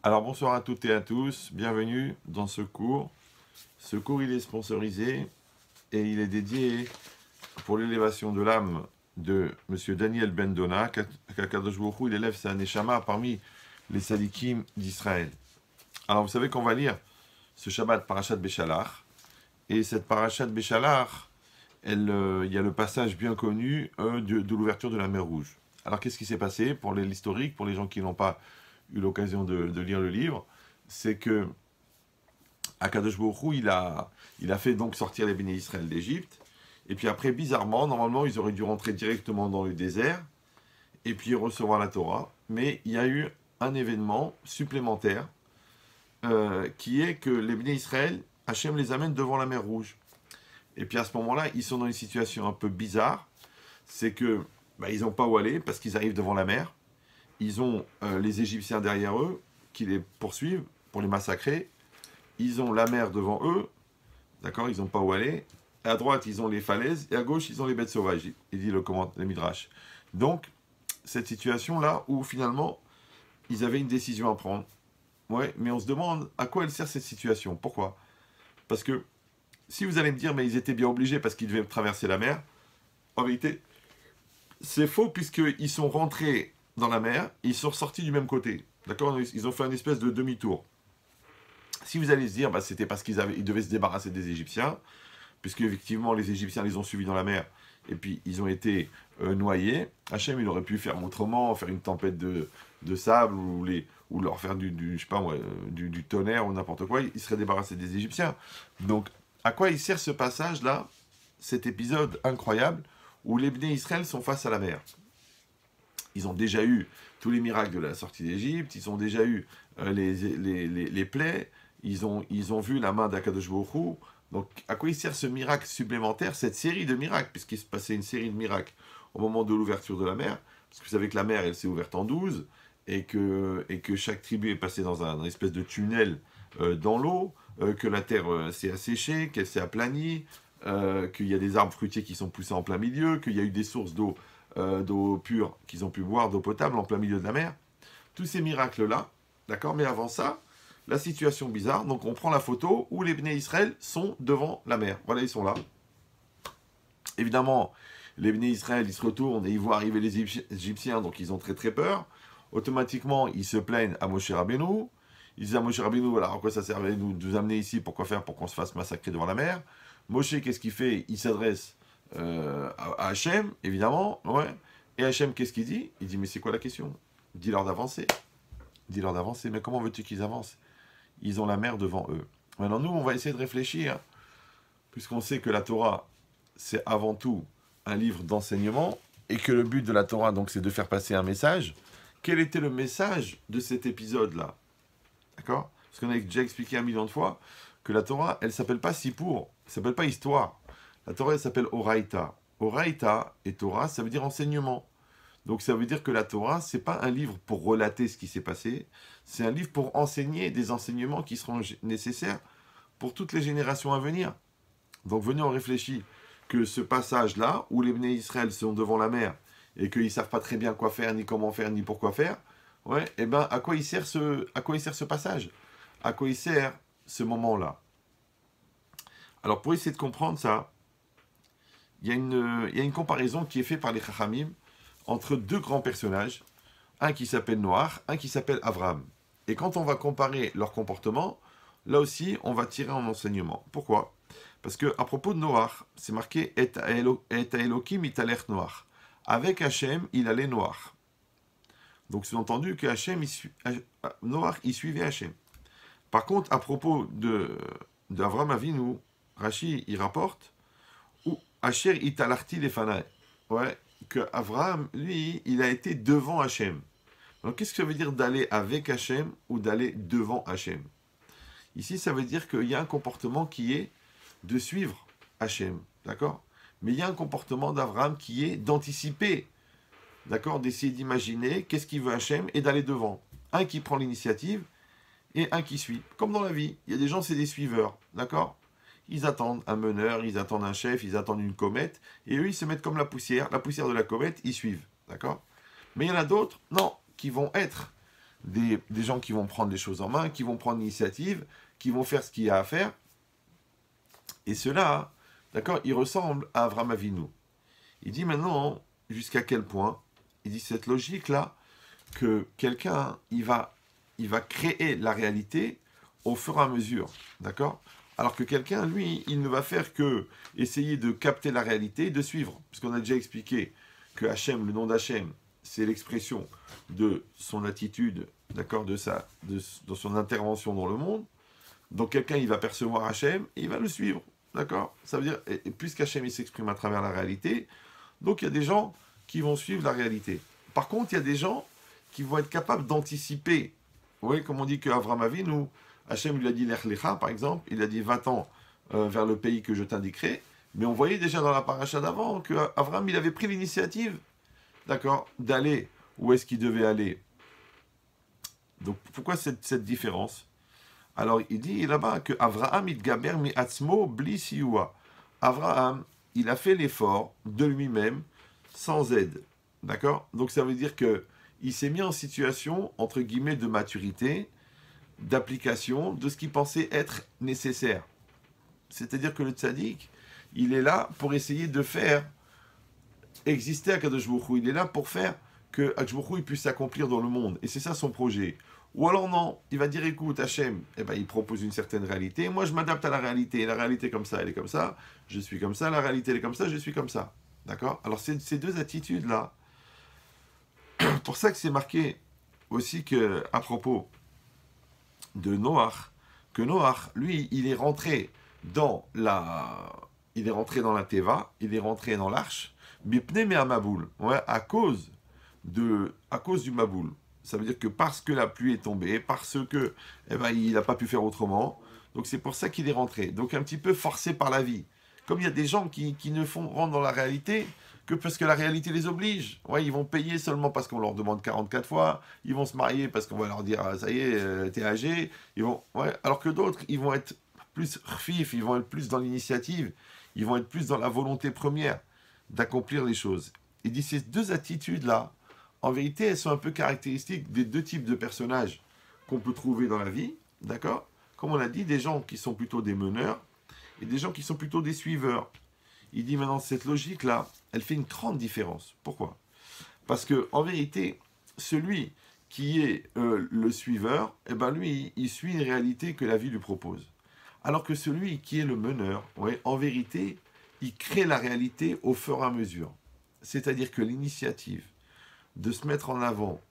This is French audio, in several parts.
Alors bonsoir à toutes et à tous, bienvenue dans ce cours. Ce cours il est sponsorisé et il est dédié pour l'élévation de l'âme de Monsieur Daniel Bendona, qu'Akadosh Baruch Hu, il élève sa neshama parmi les sadikim d'Israël. Alors vous savez qu'on va lire ce Shabbat Parashat Béchalach, et cette Parashat Béchalach, il y a le passage bien connu de l'ouverture de la mer Rouge. Alors qu'est-ce qui s'est passé pour l'historique, pour les gens qui n'ont pas eu l'occasion de lire le livre, c'est que Akadosh Baruch Hu, il a fait donc sortir les béné Israël d'Égypte, et puis après, bizarrement, normalement, ils auraient dû rentrer directement dans le désert, et puis recevoir la Torah, mais il y a eu un événement supplémentaire, qui est que les béné Israël, Hachem les amène devant la mer Rouge. Et puis à ce moment-là, ils sont dans une situation un peu bizarre, c'est que ils n'ont pas où aller, parce qu'ils arrivent devant la mer, ils ont les Égyptiens derrière eux, qui les poursuivent pour les massacrer. Ils ont la mer devant eux, d'accord, ils n'ont pas où aller. À droite, ils ont les falaises, et à gauche, ils ont les bêtes sauvages, il dit le Midrash. Donc, cette situation-là, où finalement, ils avaient une décision à prendre. Ouais, mais on se demande à quoi elle sert cette situation. Pourquoi? Parce que, si vous allez me dire, mais ils étaient bien obligés parce qu'ils devaient traverser la mer, en vérité, c'est faux, puisqu'ils sont rentrés dans la mer, ils sont sortis du même côté. D'accord? Ils ont fait une espèce de demi-tour. Si vous allez se dire, c'était parce ils devaient se débarrasser des Égyptiens, puisque effectivement les Égyptiens les ont suivis dans la mer, et puis ils ont été noyés. Hachem, il aurait pu faire autrement, faire une tempête de sable, ou leur faire je sais pas moi, du tonnerre ou n'importe quoi, ils seraient débarrassés des Égyptiens. Donc, à quoi il sert ce passage-là, cet épisode incroyable, où les Bnei Israël sont face à la mer? Ils ont déjà eu tous les miracles de la sortie d'Égypte, ils ont déjà eu les plaies, ils ont vu la main d'Akadosh Baruch Hu. Donc, à quoi il sert ce miracle supplémentaire, cette série de miracles, puisqu'il se passait une série de miracles au moment de l'ouverture de la mer, parce que vous savez que la mer, elle s'est ouverte en 12, et que chaque tribu est passée dans un espèce de tunnel dans l'eau, que la terre s'est asséchée, qu'elle s'est aplanie, qu'il y a des arbres fruitiers qui sont poussés en plein milieu, qu'il y a eu des sources d'eau pure qu'ils ont pu boire, d'eau potable en plein milieu de la mer. Tous ces miracles-là, d'accord. Mais avant ça, la situation bizarre, donc on prend la photo où les Bnei Israël sont devant la mer. Voilà, ils sont là. Évidemment, les Bnei Israël, ils se retournent et ils voient arriver les Égyptiens, donc ils ont très très peur. Automatiquement, ils se plaignent à Moshe Rabbeinu. Ils disent à Moshe Rabbeinu, voilà, à quoi ça servait de nous amener ici, pourquoi faire pour qu'on se fasse massacrer devant la mer. Moshe, qu'est-ce qu'il fait? Il s'adresse à Hachem, évidemment, ouais. Et Hachem, qu'est-ce qu'il dit? Il dit, mais c'est quoi la question? Dis-leur d'avancer. Dis-leur d'avancer. Mais comment veux-tu qu'ils avancent? Ils ont la mer devant eux. Maintenant, nous, on va essayer de réfléchir, puisqu'on sait que la Torah, c'est avant tout un livre d'enseignement, et que le but de la Torah, donc, c'est de faire passer un message. Quel était le message de cet épisode-là? D'accord? Parce qu'on a déjà expliqué 1 million de fois que la Torah, elle ne s'appelle pas Sipour, elle ne s'appelle pas histoire. La Torah, elle s'appelle Oraïta. Oraïta et Torah, ça veut dire enseignement. Donc ça veut dire que la Torah, c'est pas un livre pour relater ce qui s'est passé, c'est un livre pour enseigner des enseignements qui seront nécessaires pour toutes les générations à venir. Donc venez, on réfléchit que ce passage-là, où les Bnei Israël sont devant la mer, et qu'ils ne savent pas très bien quoi faire, ni comment faire, ni pourquoi faire, ouais, et ben à quoi il sert ce passage? À quoi il sert ce moment-là? Alors pour essayer de comprendre ça, il y a une comparaison qui est faite par les Chachamim entre deux grands personnages, un qui s'appelle Noach, un qui s'appelle Avram. Et quand on va comparer leur comportement, là aussi, on va tirer un enseignement. Pourquoi? Parce que à propos de Noach, c'est marqué Et Elohim italech Noach. Avec Hachem, il allait Noach. Donc sous-entendu que Noach, il suivait Hachem. Par contre, à propos d'Avram Avinu, Rashi, il rapporte ou Asher italachti lefanai. Ouais, que Avraham, lui, il a été devant Hachem. Donc, qu'est-ce que ça veut dire d'aller avec Hachem ou d'aller devant Hachem? Ici, ça veut dire qu'il y a un comportement qui est de suivre Hachem, d'accord? Mais il y a un comportement d'Avraham qui est d'anticiper, d'accord? D'essayer d'imaginer qu'est-ce qu'il veut Hachem et d'aller devant. Un qui prend l'initiative et un qui suit. Comme dans la vie, il y a des gens, c'est des suiveurs, d'accord? Ils attendent un meneur, ils attendent un chef, ils attendent une comète, et eux, ils se mettent comme la poussière de la comète, ils suivent, d'accord? Mais il y en a d'autres, non, qui vont être des gens qui vont prendre les choses en main, qui vont prendre l'initiative, qui vont faire ce qu'il y a à faire. Et cela, d'accord, il ressemble à Avram Avinu. Il dit maintenant, jusqu'à quel point, il dit cette logique-là, que quelqu'un, il va créer la réalité au fur et à mesure, d'accord? Alors que quelqu'un, lui, il ne va faire que essayer de capter la réalité et de suivre. Puisqu'on a déjà expliqué que Hachem, le nom d'Hachem, c'est l'expression de son attitude, d'accord, de son intervention dans le monde. Donc quelqu'un, il va percevoir Hachem et il va le suivre, d'accord? Ça veut dire, et puisqu'Hachem, il s'exprime à travers la réalité, donc il y a des gens qui vont suivre la réalité. Par contre, il y a des gens qui vont être capables d'anticiper. Vous voyez, comme on dit qu'Avram Avinu, Hachem lui a dit Lech Lecha, par exemple, il a dit 20 ans vers le pays que je t'indiquerai, mais on voyait déjà dans la paracha d'avant qu'Avram, il avait pris l'initiative, d'accord, d'aller où est-ce qu'il devait aller. Donc pourquoi cette différence? Alors il dit là-bas que Avraham itgaber mi atzmo bli siua. Avraham, il a fait l'effort de lui-même sans aide, d'accord? Donc ça veut dire que il s'est mis en situation, entre guillemets, de maturité, d'application, de ce qu'il pensait être nécessaire. C'est-à-dire que le tzaddik, il est là pour essayer de faire exister Akadosh Baruch Hu. Il est là pour faire que Akadosh Baruch Hu puisse s'accomplir dans le monde. Et c'est ça son projet. Ou alors non, il va dire, écoute, Hachem, eh ben, il propose une certaine réalité. Moi, je m'adapte à la réalité. La réalité comme ça, elle est comme ça. Je suis comme ça. La réalité, elle est comme ça. Je suis comme ça. D'accord? Alors, ces deux attitudes-là, pour ça que c'est marqué aussi que, à propos de Noach, que Noach, lui, il est rentré dans la Teva, il est rentré dans l'arche, bipne me Maboul, ouais, à cause du Maboul. Ça veut dire que parce que la pluie est tombée, parce que il n'a pas pu faire autrement, donc c'est pour ça qu'il est rentré. Donc un petit peu forcé par la vie. Comme il y a des gens qui ne rentrent dans la réalité que parce que la réalité les oblige. Ouais, ils vont payer seulement parce qu'on leur demande 44 fois, ils vont se marier parce qu'on va leur dire ah, ça y est, t'es âgé. Alors que d'autres, ils vont être plus rfif, ils vont être plus dans l'initiative, ils vont être plus dans la volonté première d'accomplir les choses. Il dit ces deux attitudes-là, en vérité, elles sont un peu caractéristiques des deux types de personnages qu'on peut trouver dans la vie, d'accord? Comme on a dit, des gens qui sont plutôt des meneurs et des gens qui sont plutôt des suiveurs. Il dit maintenant, cette logique-là, elle fait une grande différence. Pourquoi? Parce que en vérité, celui qui est le suiveur, lui, il suit une réalité que la vie lui propose. Alors que celui qui est le meneur, ouais, en vérité, il crée la réalité au fur et à mesure. C'est-à-dire que l'initiative de se mettre en avant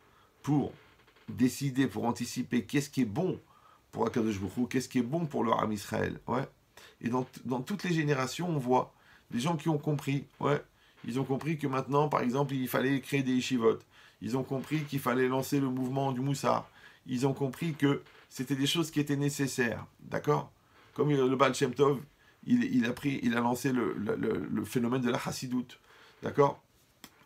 pour décider, pour anticiper qu'est-ce qui est bon pour Akadosh Baruch Hu, qu'est-ce qui est bon pour le Ham Israël. Ouais. Et dans toutes les générations, on voit des gens qui ont compris. Ouais. Ils ont compris que maintenant, par exemple, il fallait créer des yeshivot. Ils ont compris qu'il fallait lancer le mouvement du Moussar. Ils ont compris que c'était des choses qui étaient nécessaires. D'accord? Comme le Baal Shem Tov, il a lancé le phénomène de la chassidoute. D'accord?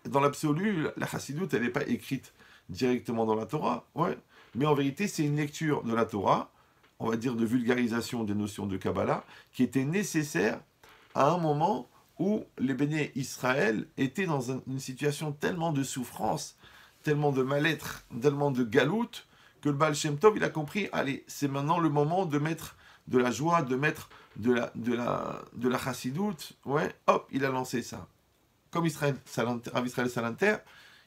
Dans l'absolu, la chassidoute, elle n'est pas écrite directement dans la Torah. Ouais. Mais en vérité, c'est une lecture de la Torah, on va dire de vulgarisation des notions de Kabbalah, qui était nécessaire à un moment où les béné Israël étaient dans une situation tellement de souffrance, tellement de mal-être, tellement de galoute, que le Baal Shem Tov, il a compris, allez, c'est maintenant le moment de mettre de la joie, de mettre de la chassidoute. Ouais, hop, il a lancé ça. Comme Israël Salanter,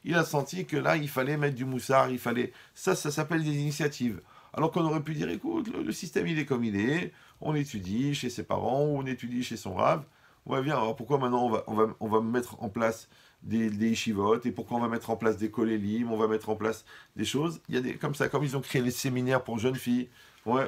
il a senti que là, il fallait mettre du moussard, il fallait... Ça s'appelle des initiatives. Alors qu'on aurait pu dire, écoute, le système, il est comme il est, on étudie chez ses parents, ou on étudie chez son rave. Ouais, bien, alors pourquoi maintenant on va mettre en place des yeshivotes, et pourquoi on va mettre en place des kolélim, on va mettre en place des choses. Il y a des, comme ça, comme ils ont créé les séminaires pour jeunes filles, ouais,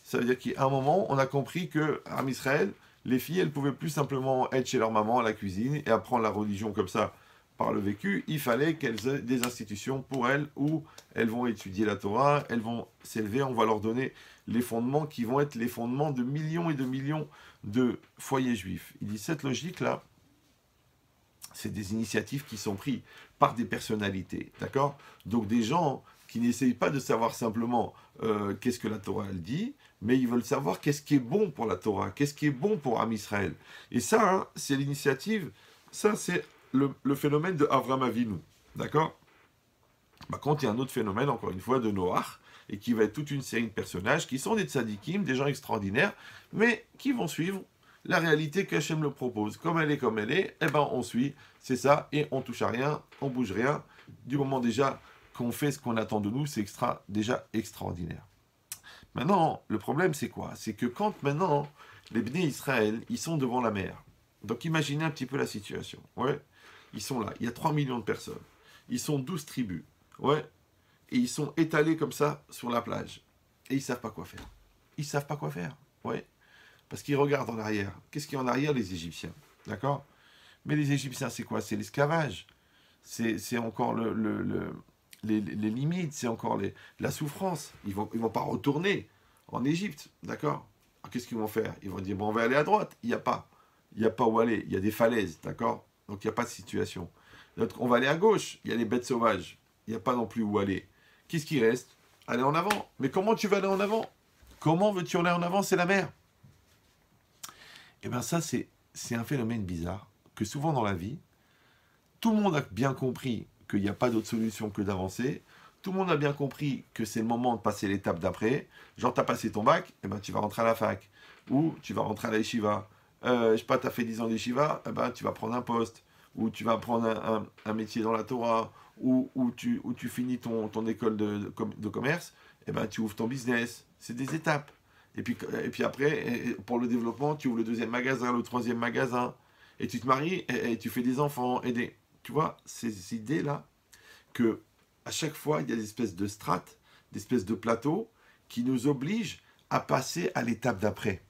ça veut dire qu'à un moment, on a compris que en Israël, les filles, elles pouvaient plus simplement être chez leur maman à la cuisine et apprendre la religion comme ça par le vécu. Il fallait qu'elles aient des institutions pour elles où elles vont étudier la Torah, elles vont s'élever, on va leur donner les fondements qui vont être les fondements de millions et de millions de foyers juifs. Il dit cette logique-là, c'est des initiatives qui sont prises par des personnalités, d'accord? Donc des gens qui n'essayent pas de savoir simplement qu'est-ce que la Torah elle dit, mais ils veulent savoir qu'est-ce qui est bon pour la Torah, qu'est-ce qui est bon pour Am Israël. Et ça, hein, c'est l'initiative, ça c'est le phénomène de Avram Avinu, d'accord? Par contre, il y a un autre phénomène, encore une fois, de Noach, et qui va être toute une série de personnages qui sont des tzadikim, des gens extraordinaires, mais qui vont suivre la réalité qu'Hachem le propose. Comme elle est, eh ben on suit, c'est ça, et on touche à rien, on bouge rien. Du moment déjà qu'on fait ce qu'on attend de nous, c'est déjà extraordinaire. Maintenant, le problème c'est quoi? C'est que quand maintenant, les Bnei Israël, ils sont devant la mer. Donc imaginez un petit peu la situation. Ouais, ils sont là, il y a 3 millions de personnes. Ils sont 12 tribus. Ouais, et ils sont étalés comme ça sur la plage. Et ils savent pas quoi faire. Ils savent pas quoi faire. Ouais. Parce qu'ils regardent en arrière. Qu'est-ce qu'il y a en arrière, les Égyptiens? D'accord? Mais les Égyptiens, c'est quoi? C'est l'esclavage. C'est encore les limites, c'est encore la souffrance. Ils vont pas retourner en Égypte. D'accord? Alors qu'est-ce qu'ils vont faire? Ils vont dire, bon, on va aller à droite. Il n'y a pas. Il n'y a pas où aller. Il y a des falaises. D'accord? Donc il n'y a pas de situation. Donc, on va aller à gauche. Il y a les bêtes sauvages. Il n'y a pas non plus où aller. Qu'est-ce qui reste? Aller en avant. Mais comment tu vas aller en avant? Comment veux-tu aller en avant? C'est la mer. Et bien ça, c'est un phénomène bizarre que souvent dans la vie, tout le monde a bien compris qu'il n'y a pas d'autre solution que d'avancer. Tout le monde a bien compris que c'est le moment de passer l'étape d'après. Genre, tu as passé ton bac, et ben, tu vas rentrer à la fac. Ou tu vas rentrer à la yeshiva. Je sais pas, tu as fait 10 ans d'yeshiva, ben, tu vas prendre un poste. Ou tu vas prendre un métier dans la Torah. Ou tu finis ton école de commerce, et ben, tu ouvres ton business. C'est des étapes. Et puis après, pour le développement, tu ouvres le deuxième magasin, le troisième magasin. Et tu te maries, et tu fais des enfants. Tu vois, ces idées-là, que à chaque fois, il y a des espèces de strates, des espèces de plateaux qui nous obligent à passer à l'étape d'après.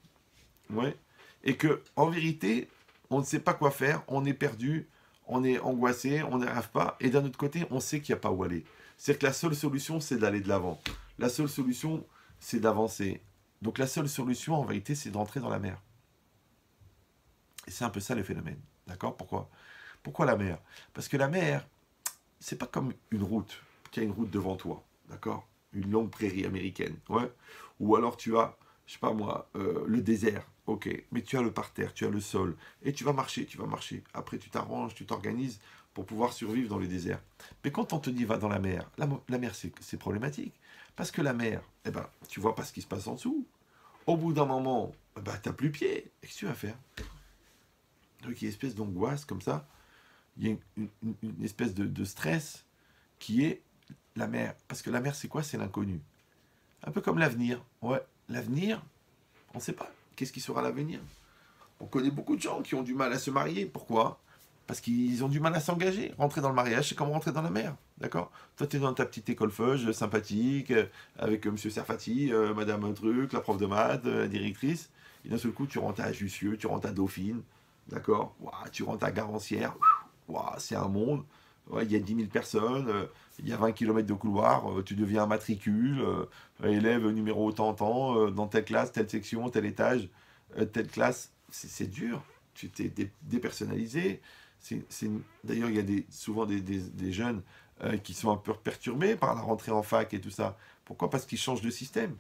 Ouais. Et que, en vérité, on ne sait pas quoi faire, on est perdu, on est angoissé, on n'arrive pas. Et d'un autre côté, on sait qu'il n'y a pas où aller. C'est que la seule solution, c'est d'aller de l'avant. La seule solution, c'est d'avancer. Donc la seule solution, en vérité, c'est d'entrer dans la mer. Et c'est un peu ça le phénomène. D'accord? Pourquoi la mer? Parce que la mer, c'est pas comme une route. Tu as une route devant toi. D'accord? Une longue prairie américaine. Ouais. Ou alors tu as, je sais pas moi, le désert. Ok. Mais tu as le parterre, tu as le sol. Et tu vas marcher, tu vas marcher. Après, tu t'arranges, tu t'organises pour pouvoir survivre dans les déserts. Mais quand on te dit va dans la mer, la mer c'est problématique. Parce que la mer, eh ben, tu vois pas ce qui se passe en dessous. Au bout d'un moment, eh ben, tu n'as plus pied. Qu'est-ce que tu vas faire? Donc il y a une espèce d'angoisse comme ça. Il y a une espèce de stress qui est la mer. Parce que la mer, c'est quoi? C'est l'inconnu. Un peu comme l'avenir. Ouais, l'avenir, on ne sait pas. Qu'est-ce qui sera l'avenir? On connaît beaucoup de gens qui ont du mal à se marier. Pourquoi? Parce qu'ils ont du mal à s'engager. Rentrer dans le mariage, c'est comme rentrer dans la mer. D'accord? Toi, tu es dans ta petite école feuge, sympathique, avec M. Serfati, Madame Truc, la prof de maths, la directrice. Et d'un seul coup, tu rentres à Jussieu, tu rentres à Dauphine. D'accord? Ouah, tu rentres à Garancière. Ouah, c'est un monde. Ouais, il y a 10 000 personnes, il y a 20 km de couloir, tu deviens un matricule, élève numéro autant, dans telle classe, telle section, tel étage, telle classe. C'est dur. Tu t'es dépersonnalisé. D'ailleurs, il y a souvent des jeunes qui sont un peu perturbés par la rentrée en fac et tout ça. Pourquoi? Parce qu'ils changent de système.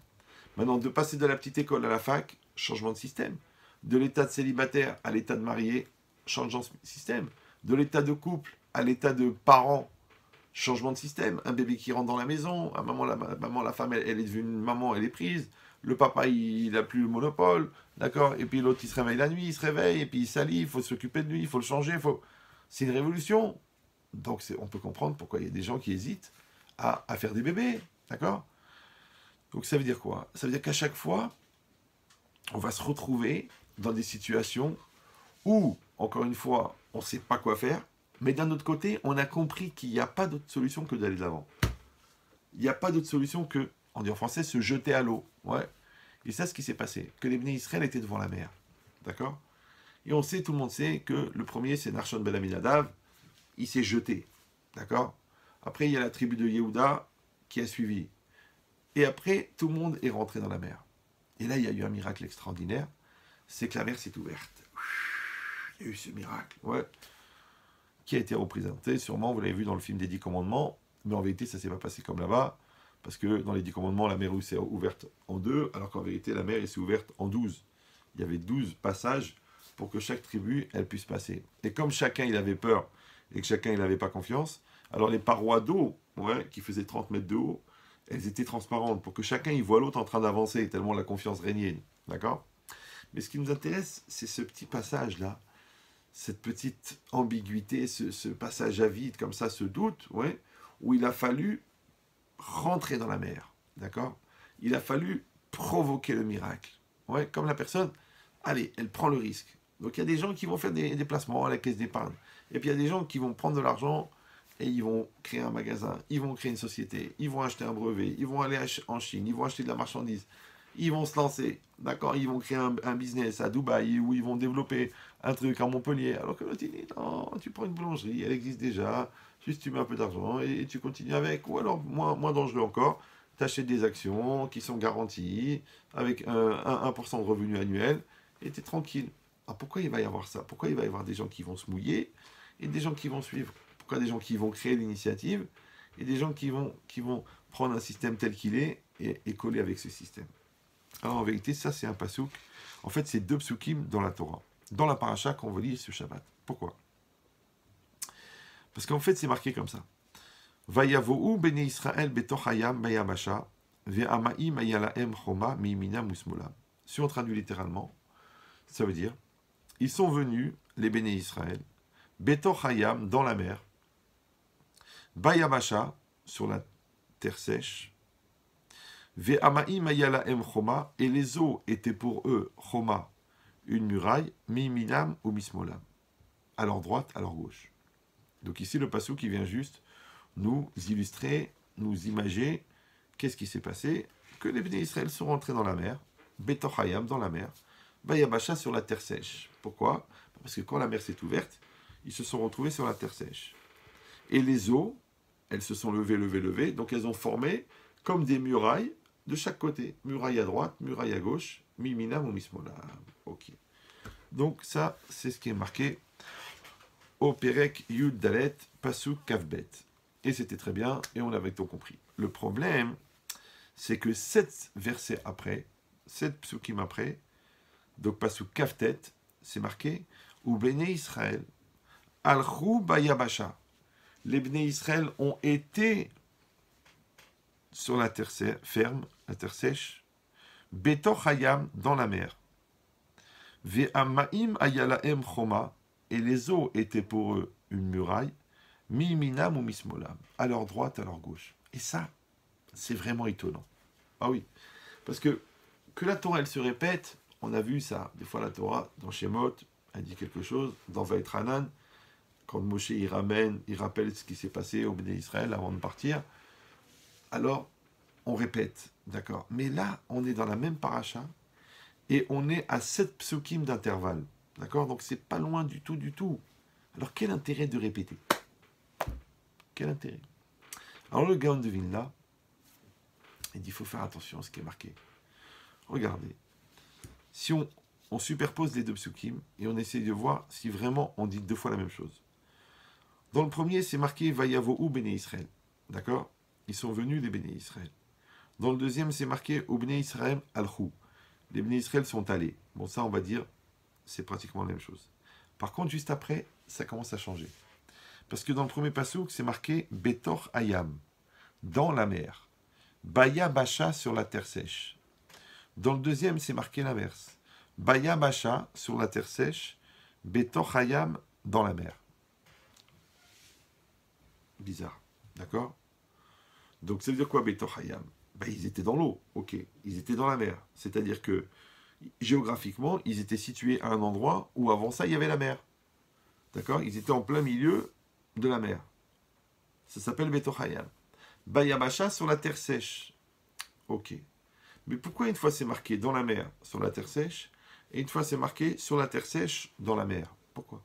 Maintenant, de passer de la petite école à la fac, changement de système. De l'état de célibataire à l'état de marié, changement de système. De l'état de couple à l'état de parent, changement de système. Un bébé qui rentre dans la maison, la femme, elle est devenue une maman, elle est prise. Le papa, il n'a plus le monopole, d'accord? Et puis l'autre, il se réveille la nuit, il se réveille, et puis il s'allie, il faut s'occuper de lui, il faut le changer, c'est une révolution. Donc on peut comprendre pourquoi il y a des gens qui hésitent à faire des bébés, d'accord? Donc ça veut dire quoi? Ça veut dire qu'à chaque fois, on va se retrouver dans des situations où, encore une fois, on ne sait pas quoi faire, mais d'un autre côté, on a compris qu'il n'y a pas d'autre solution que d'aller de l'avant. Il n'y a pas d'autre solution que, on dit en français, se jeter à l'eau. Ouais. Et ça, ce qui s'est passé, que les Bnei Israël étaient devant la mer. D'accord? Et on sait, tout le monde sait, que le premier, c'est Nachshon ben Aminadav, il s'est jeté. D'accord? Après, il y a la tribu de Yehuda qui a suivi. Et après, tout le monde est rentré dans la mer. Et là, il y a eu un miracle extraordinaire, c'est que la mer s'est ouverte. Il y a eu ce miracle, ouais, qui a été représenté, sûrement, vous l'avez vu dans le film des 10 commandements, mais en vérité, ça ne s'est pas passé comme là-bas, parce que dans les 10 commandements, la mer s'est ouverte en 2, alors qu'en vérité, la mer s'est ouverte en 12. Il y avait 12 passages pour que chaque tribu, elle puisse passer. Et comme chacun, il avait peur, et que chacun, il n'avait pas confiance, alors les parois d'eau ouais, qui faisaient 30 mètres de haut, elles étaient transparentes pour que chacun y voit l'autre en train d'avancer, tellement la confiance régnait. D'accord? Mais ce qui nous intéresse, c'est ce petit passage-là, cette petite ambiguïté, ce passage à vide, comme ça, ce doute, ouais, où il a fallu rentrer dans la mer. D'accord? Il a fallu provoquer le miracle. Ouais, comme la personne, allez, elle prend le risque. Donc il y a des gens qui vont faire des déplacements à la caisse d'épargne. Et puis il y a des gens qui vont prendre de l'argent et ils vont créer un magasin, ils vont créer une société, ils vont acheter un brevet, ils vont aller en Chine, ils vont acheter de la marchandise, ils vont se lancer, d'accord, ils vont créer un business à Dubaï où ils vont développer un truc à Montpellier. Alors que l'autre il dit non, tu prends une boulangerie, elle existe déjà, juste tu mets un peu d'argent et tu continues avec. Ou alors, moins dangereux encore, tu achètes des actions qui sont garanties avec 1% de revenu annuel et tu es tranquille. Alors pourquoi il va y avoir ça? Pourquoi il va y avoir des gens qui vont se mouiller et des gens qui vont suivre? Pourquoi des gens qui vont créer l'initiative et des gens qui vont prendre un système tel qu'il est et coller avec ce système? Alors en vérité, ça c'est un pasouk. En fait, c'est 2 psukim dans la Torah, dans la paracha qu'on va lire ce Shabbat. Pourquoi? Parce qu'en fait, c'est marqué comme ça. Vayavohu bene Israël betoch hayam bayabasha ve'amaim ayalahem choma miminam usmolam. Si on traduit littéralement, ça veut dire ils sont venus, les béné Israël, betoch hayam, dans la mer, bayabasha, sur la terre sèche, ve'amaim ayalahem choma, et les eaux étaient pour eux choma, une muraille, miminam ou mismolam, à leur droite, à leur gauche. Donc ici, le passage qui vient juste nous illustrer, nous imager qu'est-ce qui s'est passé, que les béné Israël sont rentrés dans la mer, Betoch Hayam, dans la mer, Bayabasha, sur la terre sèche. Pourquoi? Parce que quand la mer s'est ouverte, ils se sont retrouvés sur la terre sèche. Et les eaux, elles se sont levées, donc elles ont formé comme des murailles de chaque côté. Muraille à droite, muraille à gauche, Miminam ou Mismolam. Ok. Donc ça, c'est ce qui est marqué au Perek Yud Dalet Pasuk Kavbet. Et c'était très bien, et on avait tout compris. Le problème, c'est que 7 versets après, 7 psukim après, donc Pasuk Kavtet, c'est marqué ou Béné Israël, Alchou Bayabasha. Les Béné Israël ont été sur la terre ferme, la terre sèche, Betoch Hayam, dans la mer. Ve'amaim ayalahem choma, et les eaux étaient pour eux une muraille, mi-minam ou mismolam, à leur droite, à leur gauche. Et ça, c'est vraiment étonnant. Ah oui, parce que la Torah, elle se répète, on a vu ça, des fois la Torah, dans Shemot, elle dit quelque chose, dans Vaïtranan, quand Moshe il rappelle ce qui s'est passé au Béné Israël avant de partir, alors on répète, d'accord. Mais là, on est dans la même paracha, et on est à 7 psukim d'intervalle, d'accord. Donc c'est pas loin du tout, du tout. Alors quel intérêt de répéter? Quel intérêt? Alors le Gaon de Vilna, il dit, il faut faire attention à ce qui est marqué. Regardez, si on superpose les 2 psukim, et on essaye de voir si vraiment on dit 2 fois la même chose. Dans le premier, c'est marqué Vayavohu Béné Israël. D'accord? Ils sont venus, les Béné Israël. Dans le deuxième, c'est marqué Ou Béné Israël Alchou. Les Béné Israël sont allés. Bon, ça, on va dire, c'est pratiquement la même chose. Par contre, juste après, ça commence à changer. Parce que dans le premier passouk, c'est marqué Betoch Hayam, dans la mer. Baya Basha, sur la terre sèche. Dans le deuxième, c'est marqué l'inverse. Baya Basha, sur la terre sèche. Betoch Hayam, dans la mer. Bizarre. D'accord? Donc, ça veut dire quoi, Betoch Hayam? Ben, ils étaient dans l'eau, ok. Ils étaient dans la mer. C'est-à-dire que, géographiquement, ils étaient situés à un endroit où, avant ça, il y avait la mer. D'accord? Ils étaient en plein milieu de la mer. Ça s'appelle Betoch Hayam. Bayabasha, sur la terre sèche. Ok. Mais pourquoi une fois c'est marqué dans la mer, sur la terre sèche, et une fois c'est marqué sur la terre sèche, dans la mer? Pourquoi?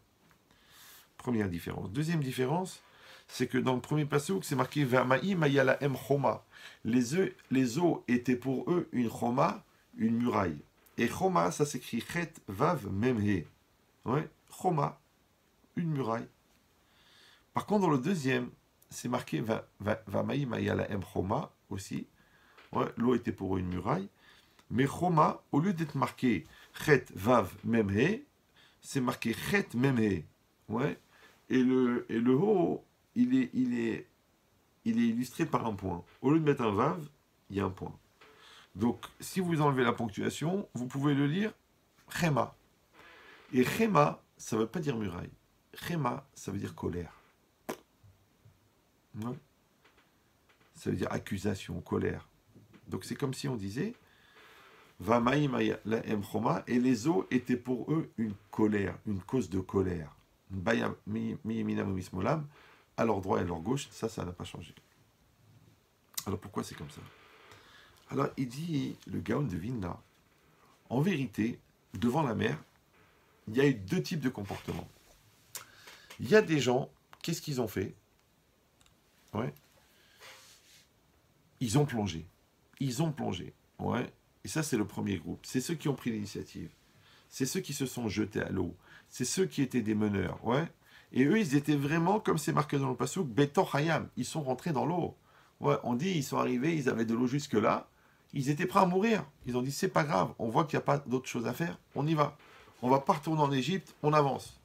Première différence. Deuxième différence, c'est que dans le premier passouk, c'est marqué Va'maim ayalahem choma. Les eaux étaient pour eux une choma, une muraille. Et choma, ça s'écrit chet vav memhe. Ouais, choma, une muraille. Par contre, dans le deuxième, c'est marqué Va'maim ayalahem choma aussi. Ouais, l'eau était pour eux une muraille. Mais choma, au lieu d'être marqué chet vav memhe, c'est marqué chet memhe. Ouais. Et le haut, il est il est illustré par un point. Au lieu de mettre un vav, il y a un point. Donc, si vous enlevez la ponctuation, vous pouvez le lire Chema. Et Chema, ça ne veut pas dire muraille. Chema, ça veut dire colère. Ouais. Ça veut dire accusation, colère. Donc, c'est comme si on disait Vamaïm la Choma, et les eaux étaient pour eux une colère, une cause de colère. À leur droit et à leur gauche, ça n'a pas changé. Alors pourquoi c'est comme ça? Alors il dit, le Gaon de Vilna, en vérité, devant la mer, il y a eu deux types de comportements. Il y a des gens, qu'est-ce qu'ils ont fait? Ouais. Ils ont plongé. Ils ont plongé. Ouais. Et ça, c'est le premier groupe. C'est ceux qui ont pris l'initiative. C'est ceux qui se sont jetés à l'eau. C'est ceux qui étaient des meneurs. Ouais. Et eux, ils étaient vraiment, comme c'est marqué dans le Passouk, Betor Hayam. Ils sont rentrés dans l'eau. Ouais, on dit, ils sont arrivés, ils avaient de l'eau jusque-là. Ils étaient prêts à mourir. Ils ont dit, c'est pas grave, on voit qu'il n'y a pas d'autre chose à faire, on y va. On va pas retourner en Égypte, on avance.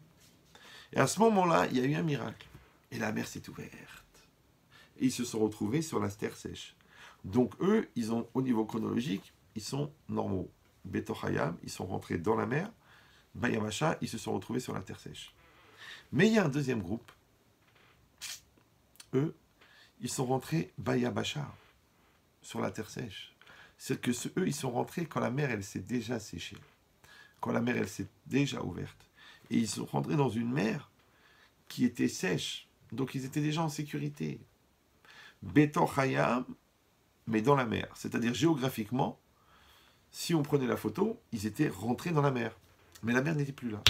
Et à ce moment-là, il y a eu un miracle. Et la mer s'est ouverte. Et ils se sont retrouvés sur la terre sèche. Donc eux, ils ont, au niveau chronologique, ils sont normaux. Betor Hayam, ils sont rentrés dans la mer. Bayamacha, ils se sont retrouvés sur la terre sèche. Mais il y a un deuxième groupe. Eux, ils sont rentrés Bayabasha, sur la terre sèche. C'est que eux, ils sont rentrés quand la mer, elle s'est déjà séchée. Quand la mer, elle s'est déjà ouverte. Et ils sont rentrés dans une mer qui était sèche. Donc ils étaient déjà en sécurité. Betor Hayam, mais dans la mer. C'est-à-dire géographiquement, si on prenait la photo, ils étaient rentrés dans la mer. Mais la mer n'était plus là.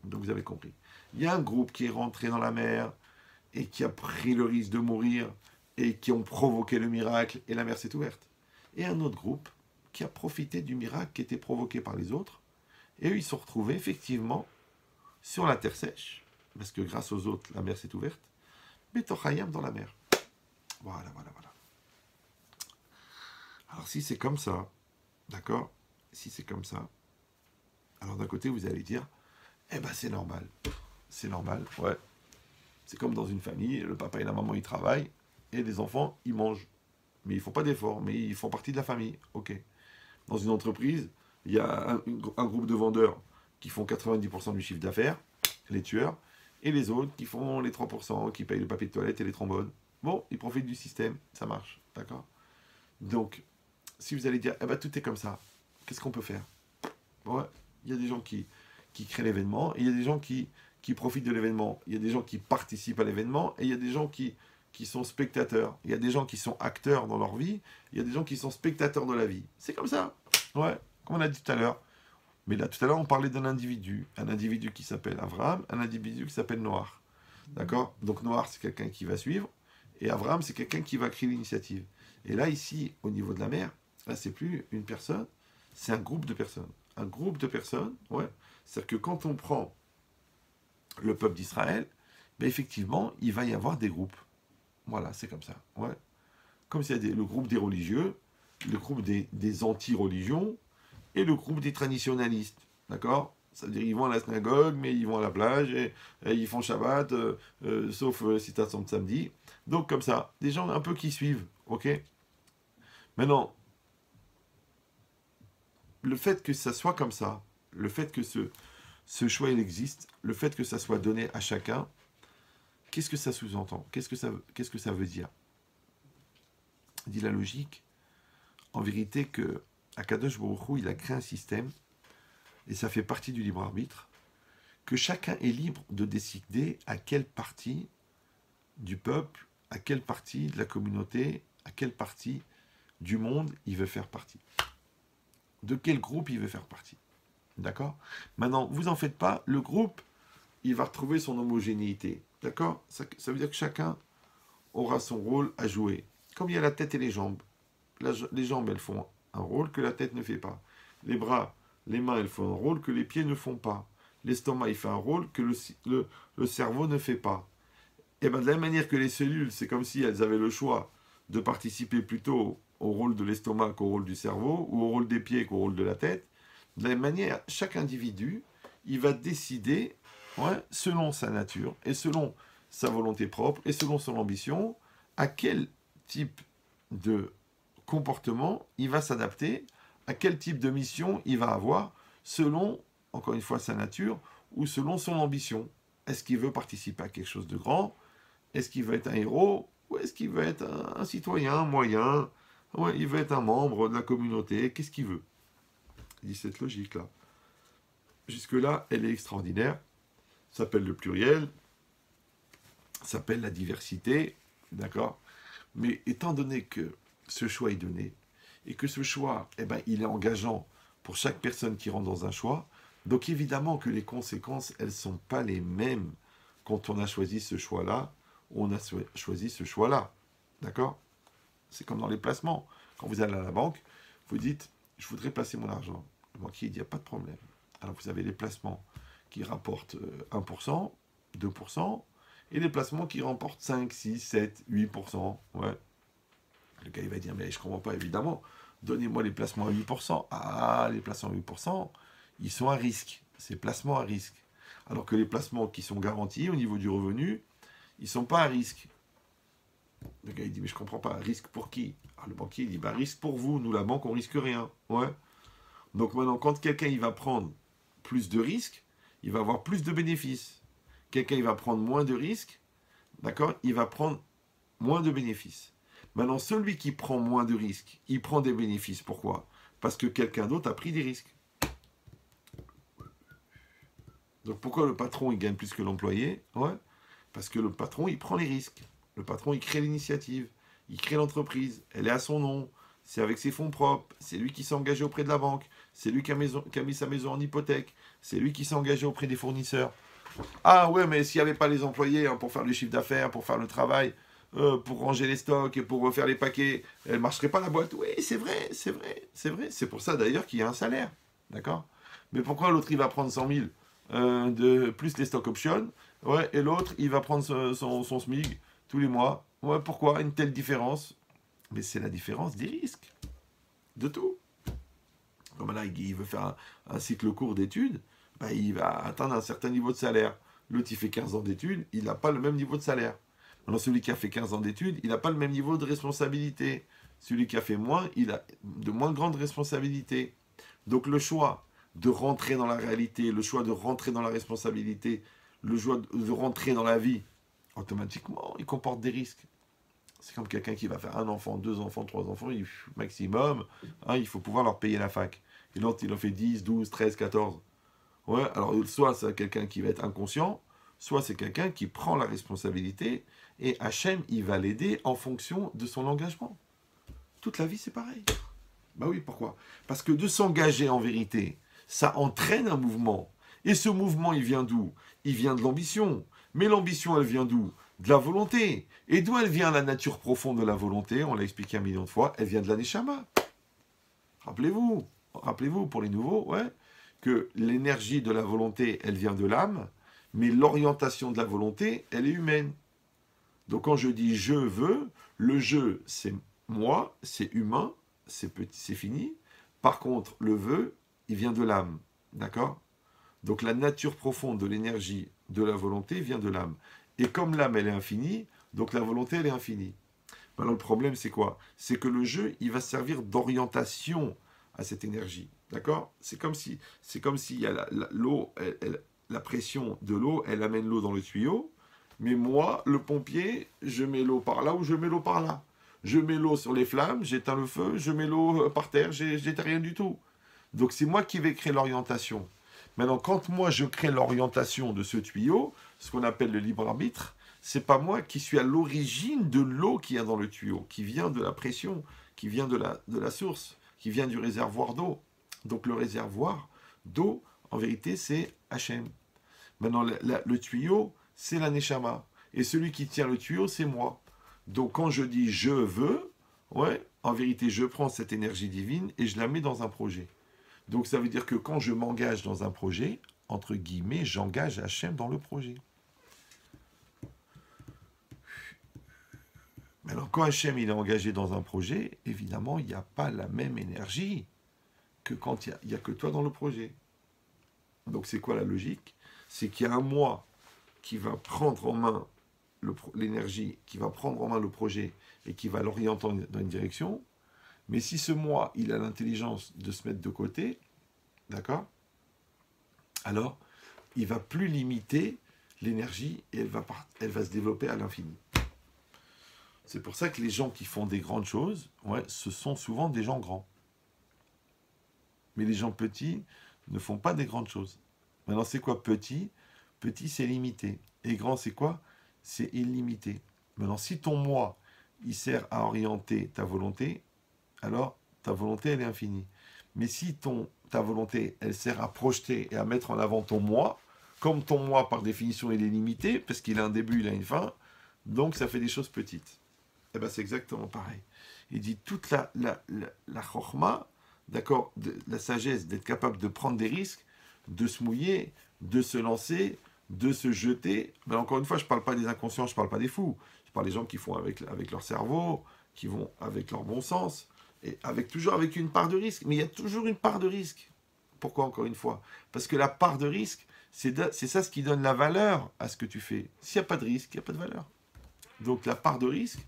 Donc vous avez compris. Il y a un groupe qui est rentré dans la mer et qui a pris le risque de mourir et qui ont provoqué le miracle et la mer s'est ouverte. Et un autre groupe qui a profité du miracle qui était provoqué par les autres et eux ils se sont retrouvés effectivement sur la terre sèche parce que grâce aux autres la mer s'est ouverte, mais Tochayam dans la mer. Voilà. Alors si c'est comme ça, d'accord? Si c'est comme ça, alors d'un côté vous allez dire, eh ben c'est normal. C'est normal, ouais. C'est comme dans une famille, le papa et la maman ils travaillent, et les enfants ils mangent. Mais ils font pas d'efforts, mais ils font partie de la famille, ok. Dans une entreprise, il y a un groupe de vendeurs qui font 90% du chiffre d'affaires, les tueurs, et les autres qui font les 3%, qui payent le papier de toilette et les trombones. Bon, ils profitent du système, ça marche, d'accord? Donc, si vous allez dire, eh ben tout est comme ça, qu'est-ce qu'on peut faire? Ouais, il y a des gens qui créent l'événement, et il y a des gens qui profitent de l'événement. Il y a des gens qui participent à l'événement, et il y a des gens qui sont spectateurs. Il y a des gens qui sont acteurs dans leur vie, il y a des gens qui sont spectateurs de la vie. C'est comme ça. Ouais, comme on a dit tout à l'heure. Mais là, tout à l'heure, on parlait d'un individu. Un individu qui s'appelle Abraham, un individu qui s'appelle Noach. D'accord? Donc Noach, c'est quelqu'un qui va suivre, et Abraham, c'est quelqu'un qui va créer l'initiative. Et là, ici, au niveau de la mer, là, c'est plus une personne, c'est un groupe de personnes. Un groupe de personnes, ouais. C'est-à-dire que quand on prend le peuple d'Israël, ben effectivement, il va y avoir des groupes. Voilà, c'est comme ça. Ouais. Comme s'il y a le groupe des religieux, le groupe des anti-religions et le groupe des traditionnalistes. D'accord? C'est-à-dire ils vont à la synagogue, mais ils vont à la plage et ils font Shabbat, sauf si tu as son samedi. Donc comme ça, des gens un peu qui suivent. Ok? Maintenant, le fait que ça soit comme ça, le fait que ce choix il existe, le fait que ça soit donné à chacun, qu'est-ce que ça sous-entend? Qu'est-ce que ça veut dire? Dit la logique, en vérité que Akadosh Baruch Hu, il a créé un système, et ça fait partie du libre arbitre, que chacun est libre de décider à quelle partie du peuple, à quelle partie de la communauté, à quelle partie du monde il veut faire partie. De quel groupe il veut faire partie. D'accord? Maintenant, vous en faites pas, le groupe, il va retrouver son homogénéité. D'accord? Ça veut dire que chacun aura son rôle à jouer. Comme il y a la tête et les jambes. Les jambes, elles font un rôle que la tête ne fait pas. Les bras, les mains, elles font un rôle que les pieds ne font pas. L'estomac, il fait un rôle que le cerveau ne fait pas. Et bien de la même manière que les cellules, c'est comme si elles avaient le choix de participer plutôt au rôle de l'estomac qu'au rôle du cerveau, ou au rôle des pieds qu'au rôle de la tête. De la même manière, chaque individu, il va décider, ouais, selon sa nature, et selon sa volonté propre, et selon son ambition, à quel type de comportement il va s'adapter, à quel type de mission il va avoir, selon, encore une fois, sa nature, ou selon son ambition. Est-ce qu'il veut participer à quelque chose de grand? Est-ce qu'il veut être un héros? Ou est-ce qu'il veut être un citoyen moyen? Ouais, il veut être un membre de la communauté? Qu'est-ce qu'il veut? Il dit cette logique-là. Jusque-là, elle est extraordinaire. Ça s'appelle le pluriel, ça s'appelle la diversité, d'accord? Mais étant donné que ce choix est donné, et que ce choix, eh ben, il est engageant pour chaque personne qui rentre dans un choix, donc évidemment que les conséquences, elles ne sont pas les mêmes quand on a choisi ce choix-là, ou on a choisi ce choix-là, d'accord? C'est comme dans les placements. Quand vous allez à la banque, vous dites, je voudrais placer mon argent. Le banquier dit, il n'y a pas de problème. Alors vous avez les placements qui rapportent 1%, 2%, et les placements qui remportent 5, 6, 7, 8%. Ouais. Le gars, il va dire, mais je ne comprends pas, évidemment. Donnez-moi les placements à 8%. Ah, les placements à 8%, ils sont à risque. C'est placements à risque. Alors que les placements qui sont garantis au niveau du revenu, ils ne sont pas à risque. Le gars, il dit, mais je ne comprends pas. Risque pour qui? Alors, le banquier, il dit, bah, risque pour vous. Nous, la banque, on ne risque rien. Ouais. Donc maintenant, quand quelqu'un, il va prendre plus de risques, il va avoir plus de bénéfices. Quelqu'un, il va prendre moins de risques, d'accord? Il va prendre moins de bénéfices. Maintenant, celui qui prend moins de risques, il prend des bénéfices. Pourquoi? Parce que quelqu'un d'autre a pris des risques. Donc pourquoi le patron, il gagne plus que l'employé? Ouais. Parce que le patron, il prend les risques. Le patron, il crée l'initiative. Il crée l'entreprise. Elle est à son nom. C'est avec ses fonds propres. C'est lui qui s'est engagé auprès de la banque. C'est lui qui a mis sa maison en hypothèque. C'est lui qui s'est engagé auprès des fournisseurs. Ah ouais, mais s'il n'y avait pas les employés pour faire le chiffre d'affaires, pour faire le travail, pour ranger les stocks et pour refaire les paquets, elle ne marcherait pas la boîte. Oui, c'est vrai, c'est vrai, c'est vrai. C'est pour ça d'ailleurs qu'il y a un salaire. D'accord? Mais pourquoi l'autre il va prendre 100 000 de plus les stock options, ouais, et l'autre il va prendre son SMIC tous les mois? Ouais, pourquoi une telle différence? Mais c'est la différence des risques. De tout. Comme là, il veut faire un cycle court d'études, bah, il va atteindre un certain niveau de salaire. L'autre, il fait 15 ans d'études, il n'a pas le même niveau de salaire. Maintenant, celui qui a fait 15 ans d'études, il n'a pas le même niveau de responsabilité. Celui qui a fait moins, il a de moins grandes responsabilités. Donc le choix de rentrer dans la réalité, le choix de rentrer dans la responsabilité, le choix de rentrer dans la vie, automatiquement, il comporte des risques. C'est comme quelqu'un qui va faire un enfant, deux enfants, trois enfants, maximum, hein, il faut pouvoir leur payer la fac. Et l'autre, il en fait 10, 12, 13, 14. Ouais, alors soit c'est quelqu'un qui va être inconscient, soit c'est quelqu'un qui prend la responsabilité, et Hachem, il va l'aider en fonction de son engagement. Toute la vie, c'est pareil. Bah oui, pourquoi? Parce que de s'engager en vérité, ça entraîne un mouvement. Et ce mouvement, il vient d'où? Il vient de l'ambition. Mais l'ambition, elle vient d'où? De la volonté. Et d'où elle vient la nature profonde de la volonté? On l'a expliqué 1 million de fois. Elle vient de l'aneshama. Rappelez-vous, pour les nouveaux, ouais, que l'énergie de la volonté, elle vient de l'âme, mais l'orientation de la volonté, elle est humaine. Donc quand je dis je veux, le je, c'est moi, c'est humain, c'est petit, c'est fini. Par contre, le vœu, il vient de l'âme. D'accord? Donc la nature profonde de l'énergie de la volonté vient de l'âme. Et comme l'âme, elle est infinie, donc la volonté, elle est infinie. Alors le problème, c'est quoi? C'est que le jeu, il va servir d'orientation à cette énergie. D'accord? C'est comme si il y a l'eau, la pression de l'eau, elle amène l'eau dans le tuyau. Mais moi, le pompier, je mets l'eau par là ou je mets l'eau par là. Je mets l'eau sur les flammes, j'éteins le feu, je mets l'eau par terre, j'éteins rien du tout. Donc c'est moi qui vais créer l'orientation. Maintenant, quand moi je crée l'orientation de ce tuyau, ce qu'on appelle le libre arbitre, c'est pas moi qui suis à l'origine de l'eau qui est dans le tuyau, qui vient de la pression, qui vient de la source, qui vient du réservoir d'eau. Donc le réservoir d'eau, en vérité, c'est Hachem. Maintenant, le tuyau, c'est la Neshama. Et celui qui tient le tuyau, c'est moi. Donc quand je dis je veux, ouais, en vérité, je prends cette énergie divine et je la mets dans un projet. Donc ça veut dire que quand je m'engage dans un projet, entre guillemets, j'engage Hachem dans le projet. Alors quand Hachem il est engagé dans un projet, évidemment, il n'y a pas la même énergie que quand il n'y a que toi dans le projet. Donc c'est quoi la logique? C'est qu'il y a un moi qui va prendre en main l'énergie, qui va prendre en main le projet et qui va l'orienter dans une direction. Mais si ce moi, il a l'intelligence de se mettre de côté, d'accord? Alors, il va plus limiter l'énergie et elle va se développer à l'infini. C'est pour ça que les gens qui font des grandes choses, ouais, ce sont souvent des gens grands. Mais les gens petits ne font pas des grandes choses. Maintenant, c'est quoi petit? Petit, c'est limité. Et grand, c'est quoi? C'est illimité. Maintenant, si ton moi, il sert à orienter ta volonté, alors ta volonté, elle est infinie. Mais si ta volonté, elle sert à projeter et à mettre en avant ton moi, comme ton moi, par définition, il est limité, parce qu'il a un début, il a une fin, donc ça fait des choses petites. Eh bien, c'est exactement pareil. Il dit toute la chorma, d'accord, la sagesse d'être capable de prendre des risques, de se mouiller, de se lancer, de se jeter. Mais encore une fois, je ne parle pas des inconscients, je ne parle pas des fous. Je parle des gens qui font avec leur cerveau, qui vont avec leur bon sens, et toujours avec une part de risque. Mais il y a toujours une part de risque. Pourquoi, encore une fois? Parce que la part de risque, c'est ça ce qui donne la valeur à ce que tu fais. S'il n'y a pas de risque, il n'y a pas de valeur. Donc la part de risque,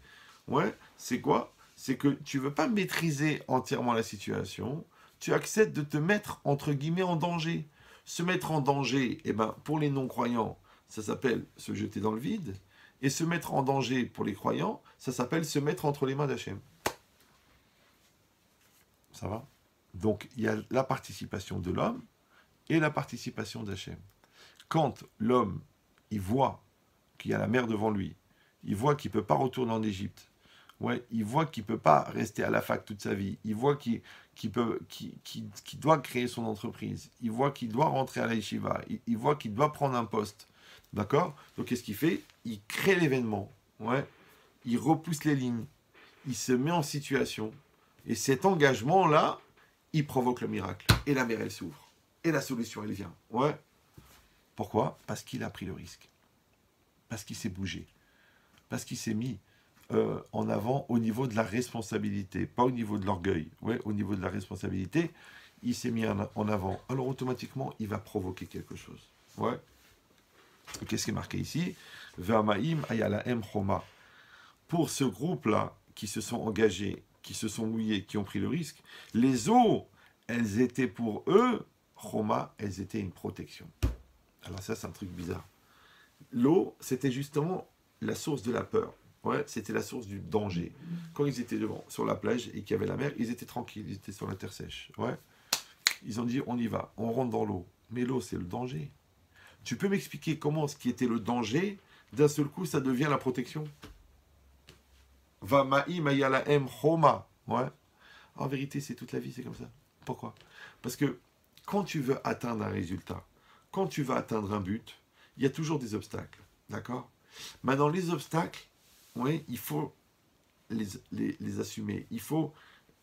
ouais, c'est quoi? C'est que tu ne veux pas maîtriser entièrement la situation, tu acceptes de te mettre, entre guillemets, en danger. Se mettre en danger, eh ben, pour les non-croyants, ça s'appelle se jeter dans le vide. Et se mettre en danger pour les croyants, ça s'appelle se mettre entre les mains d'Hachem. Ça va? Donc, il y a la participation de l'homme et la participation d'Hachem. Quand l'homme, il voit qu'il y a la mer devant lui, il voit qu'il ne peut pas retourner en Égypte, ouais, il voit qu'il ne peut pas rester à la fac toute sa vie, il voit qu'il doit créer son entreprise, il voit qu'il doit rentrer à la yeshiva, il voit qu'il doit prendre un poste, d'accord? Donc qu'est-ce qu'il fait? Il crée l'événement, ouais, il repousse les lignes, il se met en situation, et cet engagement-là, il provoque le miracle, et la mer elle s'ouvre, et la solution elle vient, ouais. Pourquoi? Parce qu'il a pris le risque, parce qu'il s'est bougé, parce qu'il s'est mis en avant au niveau de la responsabilité, pas au niveau de l'orgueil, ouais, au niveau de la responsabilité, il s'est mis en avant. Alors automatiquement, il va provoquer quelque chose. Ouais. Qu'est-ce qui est marqué ici? V'amaim ayala em choma. Pour ce groupe-là, qui se sont engagés, qui se sont mouillés, qui ont pris le risque, les eaux, elles étaient pour eux, choma, elles étaient une protection. Alors ça, c'est un truc bizarre. L'eau, c'était justement la source de la peur. Ouais, c'était la source du danger. Quand ils étaient devant, sur la plage et qu'il y avait la mer, ils étaient tranquilles, ils étaient sur la terre sèche. Ouais. Ils ont dit, on y va, on rentre dans l'eau. Mais l'eau, c'est le danger. Tu peux m'expliquer comment ce qui était le danger, d'un seul coup, ça devient la protection? Va ma'i ma'yala em choma. Ouais. En vérité, c'est toute la vie, c'est comme ça. Pourquoi? Parce que quand tu veux atteindre un résultat, quand tu veux atteindre un but, il y a toujours des obstacles. D'accord? Maintenant, les obstacles, oui, il faut les assumer, il faut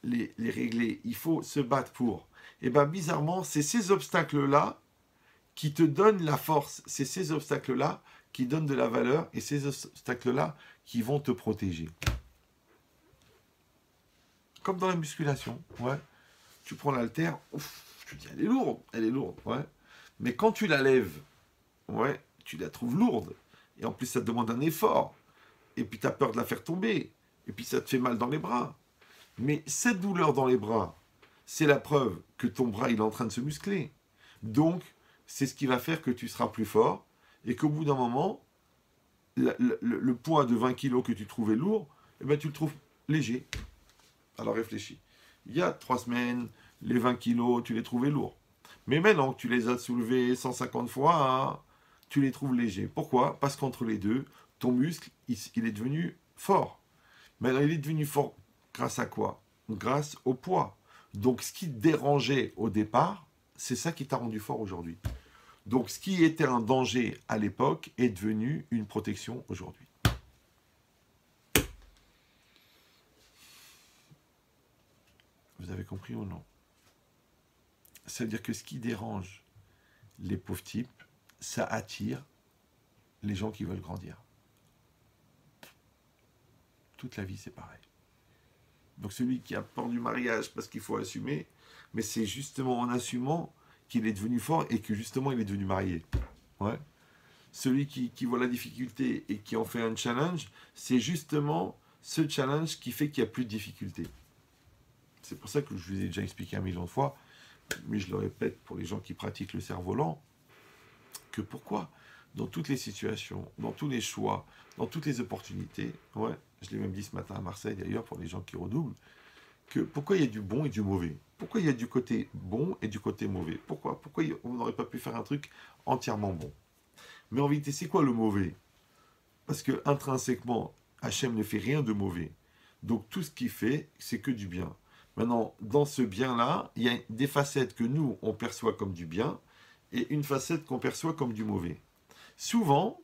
les régler, il faut se battre pour. Et bien, bizarrement, c'est ces obstacles-là qui te donnent la force, c'est ces obstacles-là qui donnent de la valeur, et ces obstacles-là qui vont te protéger. Comme dans la musculation, ouais. Tu prends l'haltère, tu dis, elle est lourde, ouais. Mais quand tu la lèves, ouais, tu la trouves lourde. Et en plus, ça te demande un effort. Et puis, tu as peur de la faire tomber. Et puis, ça te fait mal dans les bras. Mais cette douleur dans les bras, c'est la preuve que ton bras, il est en train de se muscler. Donc, c'est ce qui va faire que tu seras plus fort. Et qu'au bout d'un moment, le poids de 20 kilos que tu trouvais lourd, eh ben, tu le trouves léger. Alors, réfléchis. Il y a 3 semaines, les 20 kilos, tu les trouvais lourds. Mais maintenant que tu les as soulevés 150 fois, hein, tu les trouves légers. Pourquoi? Parce qu'entre les deux, ton muscle, il est devenu fort. Maintenant, il est devenu fort grâce à quoi? Grâce au poids. Donc, ce qui te dérangeait au départ, c'est ça qui t'a rendu fort aujourd'hui. Donc, ce qui était un danger à l'époque est devenu une protection aujourd'hui. Vous avez compris ou non? Ça veut dire que ce qui dérange les pauvres types, ça attire les gens qui veulent grandir. Toute la vie, c'est pareil. Donc celui qui a peur du mariage parce qu'il faut assumer, mais c'est justement en assumant qu'il est devenu fort et que justement il est devenu marié. Ouais. celui qui voit la difficulté et qui en fait un challenge, c'est justement ce challenge qui fait qu'il n'y a plus de difficulté. C'est pour ça que je vous ai déjà expliqué 1 million de fois, mais je le répète pour les gens qui pratiquent le cerf-volant, que pourquoi, dans toutes les situations, dans tous les choix, dans toutes les opportunités, ouais, je l'ai même dit ce matin à Marseille d'ailleurs pour les gens qui redoublent, que pourquoi il y a du bon et du mauvais? Pourquoi il y a du côté bon et du côté mauvais? Pourquoi on n'aurait pas pu faire un truc entièrement bon? Mais en vérité, c'est quoi le mauvais? Parce que intrinsèquement, Hachem ne fait rien de mauvais. Donc tout ce qu'il fait, c'est que du bien. Maintenant, dans ce bien-là, il y a des facettes que nous, on perçoit comme du bien, et une facette qu'on perçoit comme du mauvais. Souvent,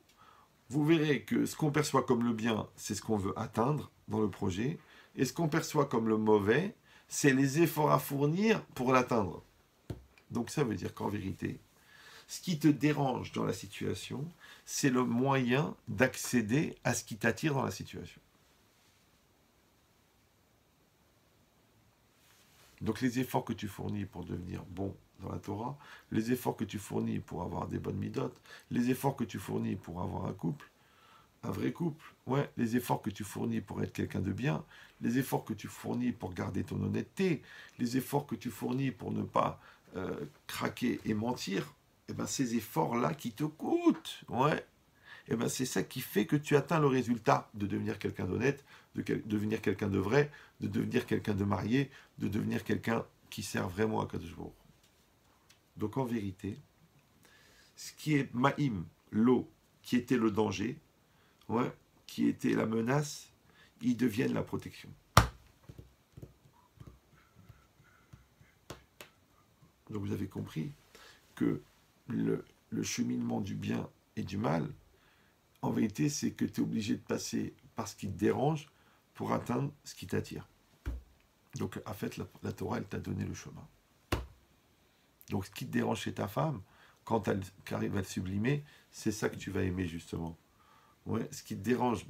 vous verrez que ce qu'on perçoit comme le bien, c'est ce qu'on veut atteindre dans le projet, et ce qu'on perçoit comme le mauvais, c'est les efforts à fournir pour l'atteindre. Donc ça veut dire qu'en vérité, ce qui te dérange dans la situation, c'est le moyen d'accéder à ce qui t'attire dans la situation. Donc les efforts que tu fournis pour devenir bon dans la Torah, les efforts que tu fournis pour avoir des bonnes midotes, les efforts que tu fournis pour avoir un couple, un vrai couple, ouais, les efforts que tu fournis pour être quelqu'un de bien, les efforts que tu fournis pour garder ton honnêteté, les efforts que tu fournis pour ne pas craquer et mentir, et ben ces efforts-là qui te coûtent, ouais, et ben c'est ça qui fait que tu atteins le résultat de devenir quelqu'un d'honnête, de devenir quelqu'un de vrai, de devenir quelqu'un de marié, de devenir quelqu'un qui sert vraiment à Kadosh Baruch. Donc en vérité, ce qui est Maïm, l'eau, qui était le danger, ouais, qui était la menace, ils deviennent la protection. Donc vous avez compris que le cheminement du bien et du mal, en vérité, c'est que tu es obligé de passer par ce qui te dérange pour atteindre ce qui t'attire. Donc en fait, la Torah, elle t'a donné le chemin. Donc ce qui te dérange chez ta femme, quand elle arrive à le sublimer, c'est ça que tu vas aimer justement. Ouais, ce qui te dérange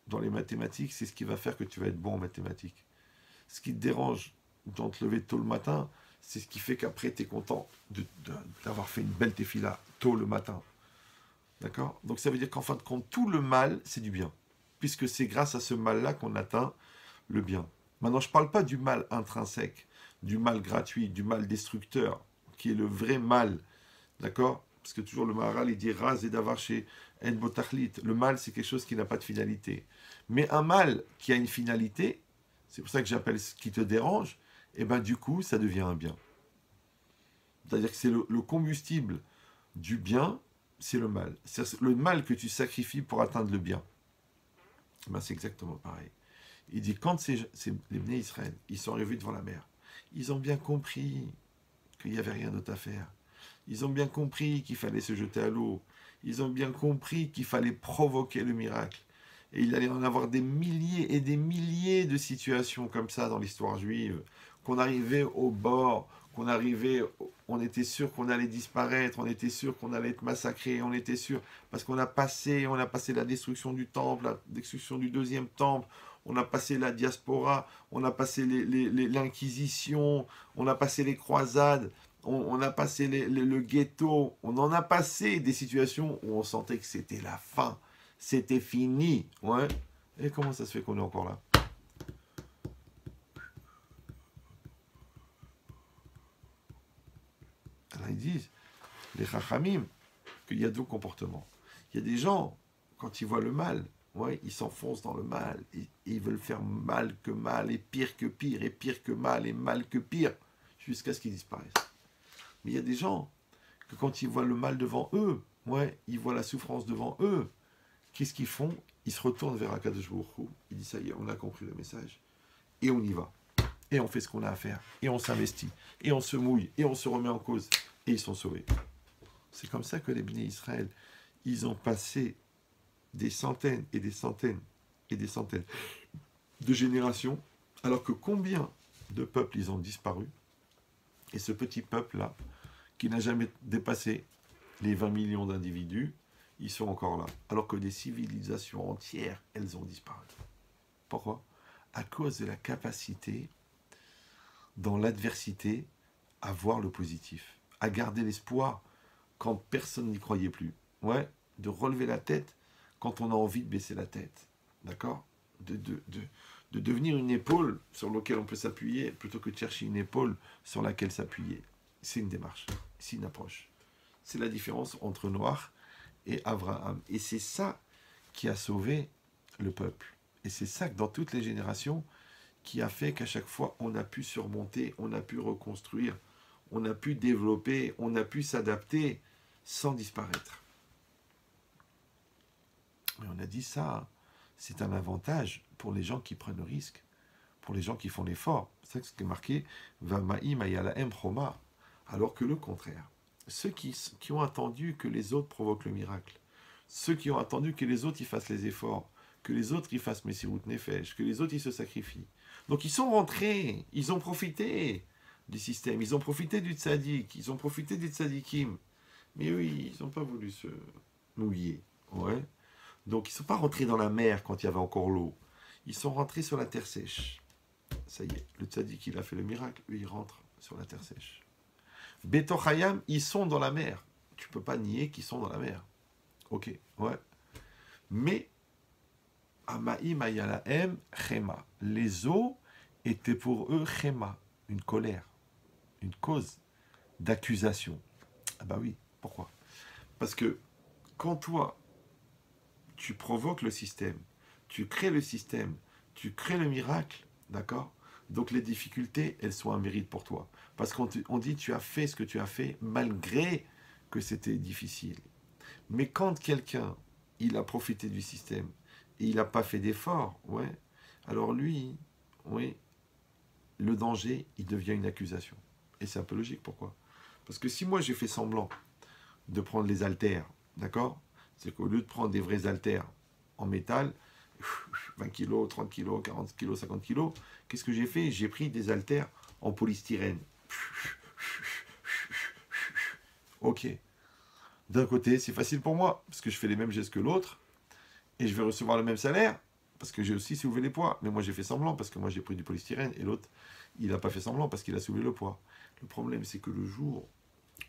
dans les mathématiques, c'est ce qui va faire que tu vas être bon en mathématiques. Ce qui te dérange dans te lever tôt le matin, c'est ce qui fait qu'après tu es content d'avoir fait une belle tefila tôt le matin. D'accord? Donc ça veut dire qu'en fin de compte, tout le mal, c'est du bien. Puisque c'est grâce à ce mal-là qu'on atteint le bien. Maintenant, je ne parle pas du mal intrinsèque, du mal gratuit, du mal destructeur, qui est le vrai mal. D'accord? Parce que toujours le Maharal, il dit Raz et d'avar chez En Botachlit. Le mal, c'est quelque chose qui n'a pas de finalité. Mais un mal qui a une finalité, c'est pour ça que j'appelle ce qui te dérange, et bien du coup, ça devient un bien. C'est-à-dire que c'est le combustible du bien, c'est le mal. C'est le mal que tu sacrifies pour atteindre le bien. Ben, c'est exactement pareil. Il dit, quand les Bnei Israël, ils sont arrivés devant la mer, ils ont bien compris qu'il n'y avait rien d'autre à faire. Ils ont bien compris qu'il fallait se jeter à l'eau. Ils ont bien compris qu'il fallait provoquer le miracle. Et il allait en avoir des milliers et des milliers de situations comme ça dans l'histoire juive, qu'on arrivait au bord, on était sûr qu'on allait disparaître, on était sûr qu'on allait être massacré, on était sûr, parce qu'on a passé la destruction du temple, la destruction du deuxième temple, on a passé la diaspora, on a passé l'Inquisition, on a passé les croisades, on a passé le ghetto, on en a passé des situations où on sentait que c'était la fin, c'était fini, ouais. Et comment ça se fait qu'on est encore là? Alors ils disent, les Chachamim, qu'il y a deux comportements. Il y a des gens, quand ils voient le mal, ouais, ils s'enfoncent dans le mal, et ils veulent faire mal que mal, et pire que pire, et pire que mal, et mal que pire, jusqu'à ce qu'ils disparaissent. Mais il y a des gens, que quand ils voient le mal devant eux, ouais, ils voient la souffrance devant eux, qu'est-ce qu'ils font? Ils se retournent vers Akadosh Baruch Hu, ils disent, ça y est, on a compris le message, et on y va. Et on fait ce qu'on a à faire, et on s'investit, et on se mouille, et on se remet en cause, et ils sont sauvés. C'est comme ça que les Bnei Israël, ils ont passé des centaines et des centaines et des centaines de générations, alors que combien de peuples ils ont disparu, et ce petit peuple-là, qui n'a jamais dépassé les 20 millions d'individus, ils sont encore là, alors que des civilisations entières, elles ont disparu. Pourquoi? À cause de la capacité, dans l'adversité, à voir le positif, à garder l'espoir quand personne n'y croyait plus. Ouais, de relever la tête quand on a envie de baisser la tête. D'accord, de devenir une épaule sur laquelle on peut s'appuyer, plutôt que de chercher une épaule sur laquelle s'appuyer. C'est une démarche, c'est une approche. C'est la différence entre Noach et Abraham. Et c'est ça qui a sauvé le peuple. Et c'est ça que dans toutes les générations, qui a fait qu'à chaque fois, on a pu surmonter, on a pu reconstruire, on a pu développer, on a pu s'adapter sans disparaître. Mais on a dit ça, c'est un avantage pour les gens qui prennent le risque, pour les gens qui font l'effort. C'est ce qui est marqué, Vamaim ayalahem choma, alors que le contraire. Ceux qui ont attendu que les autres provoquent le miracle, ceux qui ont attendu que les autres y fassent les efforts, que les autres y fassent Messirut Nefesh, que les autres y se sacrifient. Donc ils sont rentrés, ils ont profité du système, ils ont profité du tzaddik, ils ont profité du tzaddikim. Mais eux, ils n'ont pas voulu se mouiller. Ouais. Donc ils ne sont pas rentrés dans la mer quand il y avait encore l'eau. Ils sont rentrés sur la terre sèche. Ça y est, le tzaddik, il a fait le miracle, eux, ils rentrent sur la terre sèche. Betoch Hayam, ils sont dans la mer. Tu ne peux pas nier qu'ils sont dans la mer. Ok, ouais. Mais, Amaim Ayalahem Chema. Les eaux étaient pour eux Chema, une colère, une cause d'accusation. Ah bah oui, pourquoi? Parce que quand toi, tu provoques le système, tu crées le système, tu crées le miracle, d'accord? Donc les difficultés, elles sont un mérite pour toi. Parce qu'on dit, tu as fait ce que tu as fait malgré que c'était difficile. Mais quand quelqu'un, il a profité du système et il n'a pas fait d'effort, ouais, alors lui, oui, le danger, il devient une accusation. Et c'est un peu logique, pourquoi? Parce que si moi j'ai fait semblant de prendre les haltères, d'accord? C'est qu'au lieu de prendre des vrais haltères en métal, 20 kg, 30 kg, 40 kg, 50 kg, qu'est-ce que j'ai fait? J'ai pris des haltères en polystyrène. Ok. D'un côté, c'est facile pour moi, parce que je fais les mêmes gestes que l'autre, et je vais recevoir le même salaire, parce que j'ai aussi soulevé les poids. Mais moi, j'ai fait semblant, parce que moi, j'ai pris du polystyrène, et l'autre, il n'a pas fait semblant, parce qu'il a soulevé le poids. Le problème, c'est que le jour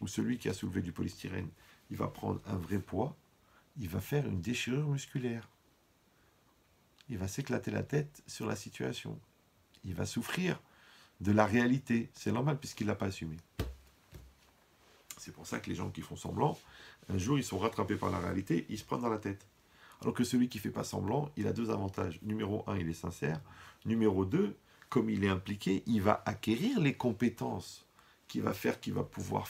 où celui qui a soulevé du polystyrène, il va prendre un vrai poids, il va faire une déchirure musculaire. Il va s'éclater la tête sur la situation. Il va souffrir de la réalité. C'est normal, puisqu'il ne l'a pas assumé. C'est pour ça que les gens qui font semblant, un jour, ils sont rattrapés par la réalité, ils se prennent dans la tête. Alors que celui qui ne fait pas semblant, il a deux avantages. Numéro 1, il est sincère. Numéro 2, comme il est impliqué, il va acquérir les compétences qu'il va faire, qu'il va pouvoir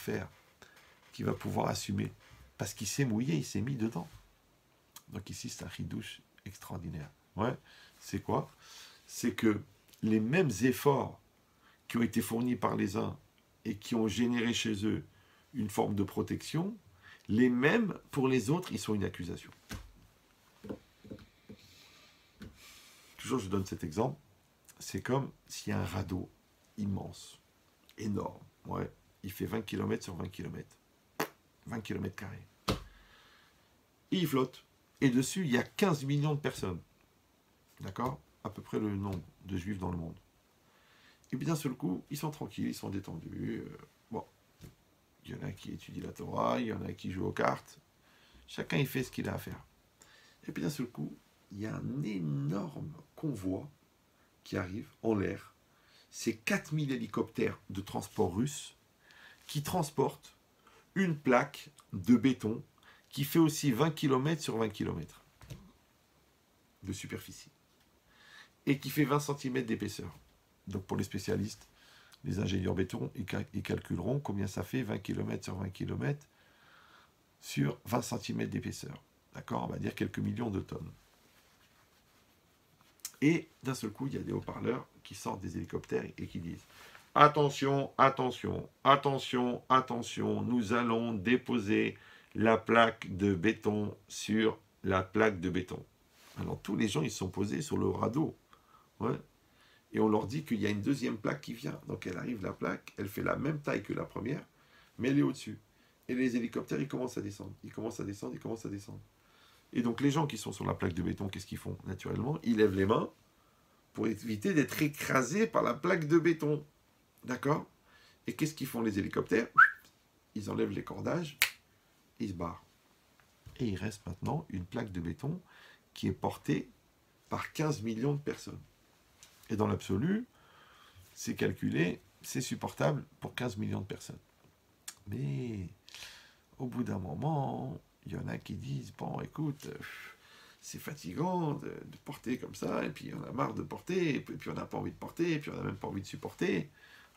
assumer. Parce qu'il s'est mouillé, il s'est mis dedans. Donc ici, c'est un chidouche extraordinaire. Ouais, c'est quoi? C'est que les mêmes efforts qui ont été fournis par les uns et qui ont généré chez eux une forme de protection, les mêmes, pour les autres, ils sont une accusation. Toujours, je donne cet exemple. C'est comme s'il y a un radeau immense, énorme. Ouais, il fait 20 km sur 20 km. 20 km carrés. Et il flotte. Et dessus, il y a 15 millions de personnes. D'accord? À peu près le nombre de juifs dans le monde. Et puis d'un seul coup, ils sont tranquilles, ils sont détendus. Bon, il y en a qui étudient la Torah, il y en a qui jouent aux cartes. Chacun, il fait ce qu'il a à faire. Et puis d'un seul coup, il y a un énorme convoi qui arrive en l'air. C'est 4000 hélicoptères de transport russe qui transportent une plaque de béton qui fait aussi 20 km sur 20 km de superficie et qui fait 20 cm d'épaisseur. Donc pour les spécialistes, les ingénieurs béton, ils calculeront combien ça fait 20 km sur 20 km sur 20 cm d'épaisseur. D'accord? On va dire quelques millions de tonnes. Et d'un seul coup, il y a des haut-parleurs qui sortent des hélicoptères et qui disent « Attention, attention, attention, attention, nous allons déposer la plaque de béton sur la plaque de béton. » Alors tous les gens, ils sont posés sur le radeau. Ouais. Et on leur dit qu'il y a une deuxième plaque qui vient. Donc elle arrive, la plaque, elle fait la même taille que la première, mais elle est au-dessus. Et les hélicoptères, ils commencent à descendre. Ils commencent à descendre, ils commencent à descendre. Et donc les gens qui sont sur la plaque de béton, qu'est-ce qu'ils font? Naturellement, ils lèvent les mains pour éviter d'être écrasés par la plaque de béton. D'accord? Et qu'est-ce qu'ils font les hélicoptères? Ils enlèvent les cordages, ils se barrent. Et il reste maintenant une plaque de béton qui est portée par 15 millions de personnes. Et dans l'absolu, c'est calculé, c'est supportable pour 15 millions de personnes. Mais au bout d'un moment, il y en a qui disent, bon, écoute, c'est fatigant de porter comme ça, et puis on a marre de porter, et puis on n'a pas envie de porter, et puis on n'a même pas envie de supporter.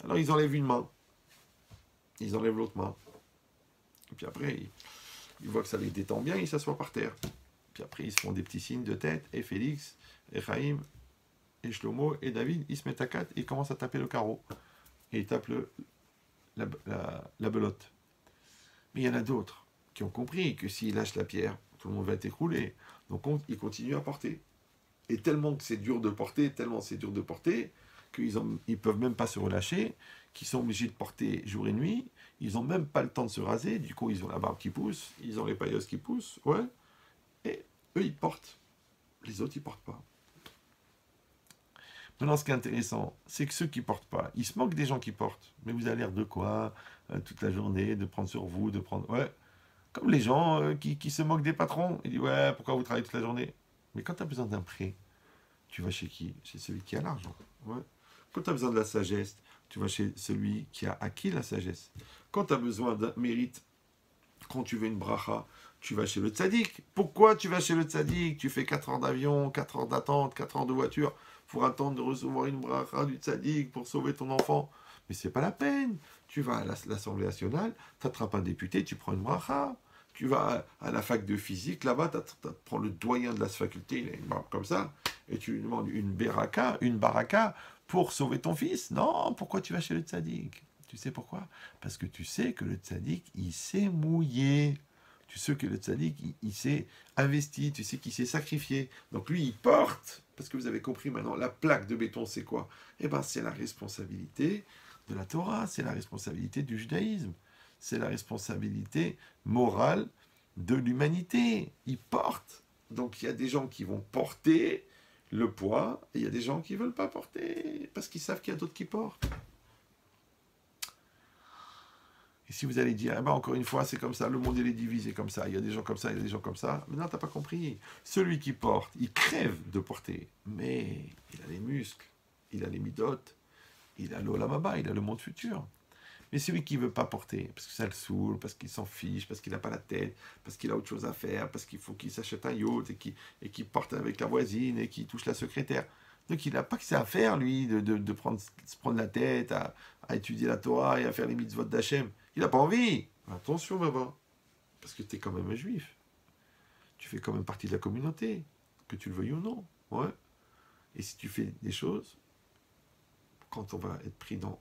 Alors ils enlèvent une main, ils enlèvent l'autre main. Et puis après, ils voient que ça les détend bien, ils s'assoient par terre. Puis après, ils se font des petits signes de tête, et Félix, et Chaim, et Shlomo, et David, ils se mettent à quatre, et ils commencent à taper le carreau. Et ils tapent la belote. Mais il y en a d'autres qui ont compris que s'ils lâchent la pierre, tout le monde va être écroulé. Donc ils continuent à porter. Et tellement que c'est dur de porter, qu'ils ne peuvent même pas se relâcher, qu'ils sont obligés de porter jour et nuit, ils n'ont même pas le temps de se raser, du coup ils ont la barbe qui pousse, ils ont les pailleuses qui poussent, ouais, et eux ils portent. Les autres ils portent pas. Maintenant, ce qui est intéressant, c'est que ceux qui ne portent pas, ils se moquent des gens qui portent. Mais vous avez l'air de quoi toute la journée, de prendre sur vous, de prendre... Ouais, comme les gens qui se moquent des patrons. Ils disent, ouais, pourquoi vous travaillez toute la journée? Mais quand tu as besoin d'un prêt, tu vas chez qui? Chez celui qui a l'argent. Ouais. Quand tu as besoin de la sagesse, tu vas chez celui qui a acquis la sagesse. Quand tu as besoin d'un mérite, quand tu veux une bracha, tu vas chez le tzaddik. Pourquoi tu vas chez le tzaddik? Tu fais 4 heures d'avion, 4 heures d'attente, 4 heures de voiture pour attendre de recevoir une bracha du tzaddik pour sauver ton enfant. Mais c'est pas la peine. Tu vas à l'Assemblée nationale, tu attrapes un député, tu prends une bracha. Tu vas à la fac de physique, là-bas, tu prends le doyen de la faculté, il a une barbe comme ça, et tu lui demandes une baraka pour sauver ton fils. Non, pourquoi tu vas chez le tzaddik? Tu sais pourquoi? Parce que tu sais que le tzaddik, il s'est mouillé. Tu sais que le tzaddik, il s'est investi, tu sais qu'il s'est sacrifié. Donc lui, il porte, parce que vous avez compris maintenant, la plaque de béton, c'est quoi? Eh bien, c'est la responsabilité de la Torah, c'est la responsabilité du judaïsme, c'est la responsabilité morale de l'humanité. Il porte. Donc il y a des gens qui vont porter le poids, et il y a des gens qui ne veulent pas porter, parce qu'ils savent qu'il y a d'autres qui portent. Et si vous allez dire, eh ben encore une fois, c'est comme ça, le monde il est divisé comme ça, il y a des gens comme ça, il y a des gens comme ça, mais non, tu n'as pas compris. Celui qui porte, il crève de porter, mais il a les muscles, il a les midotes, il a l'olamaba, il a le monde futur. Mais celui qui ne veut pas porter, parce que ça le saoule, parce qu'il s'en fiche, parce qu'il n'a pas la tête, parce qu'il a autre chose à faire, parce qu'il faut qu'il s'achète un yacht et qu'il porte avec la voisine et qu'il touche la secrétaire. Donc il n'a pas que ça à faire, lui, de se prendre la tête à étudier la Torah et à faire les mitzvot d'Hachem. Il n'a pas envie. Attention, maman, parce que tu es quand même un juif. Tu fais quand même partie de la communauté, que tu le veuilles ou non. Ouais. Et si tu fais des choses, quand on va être pris dans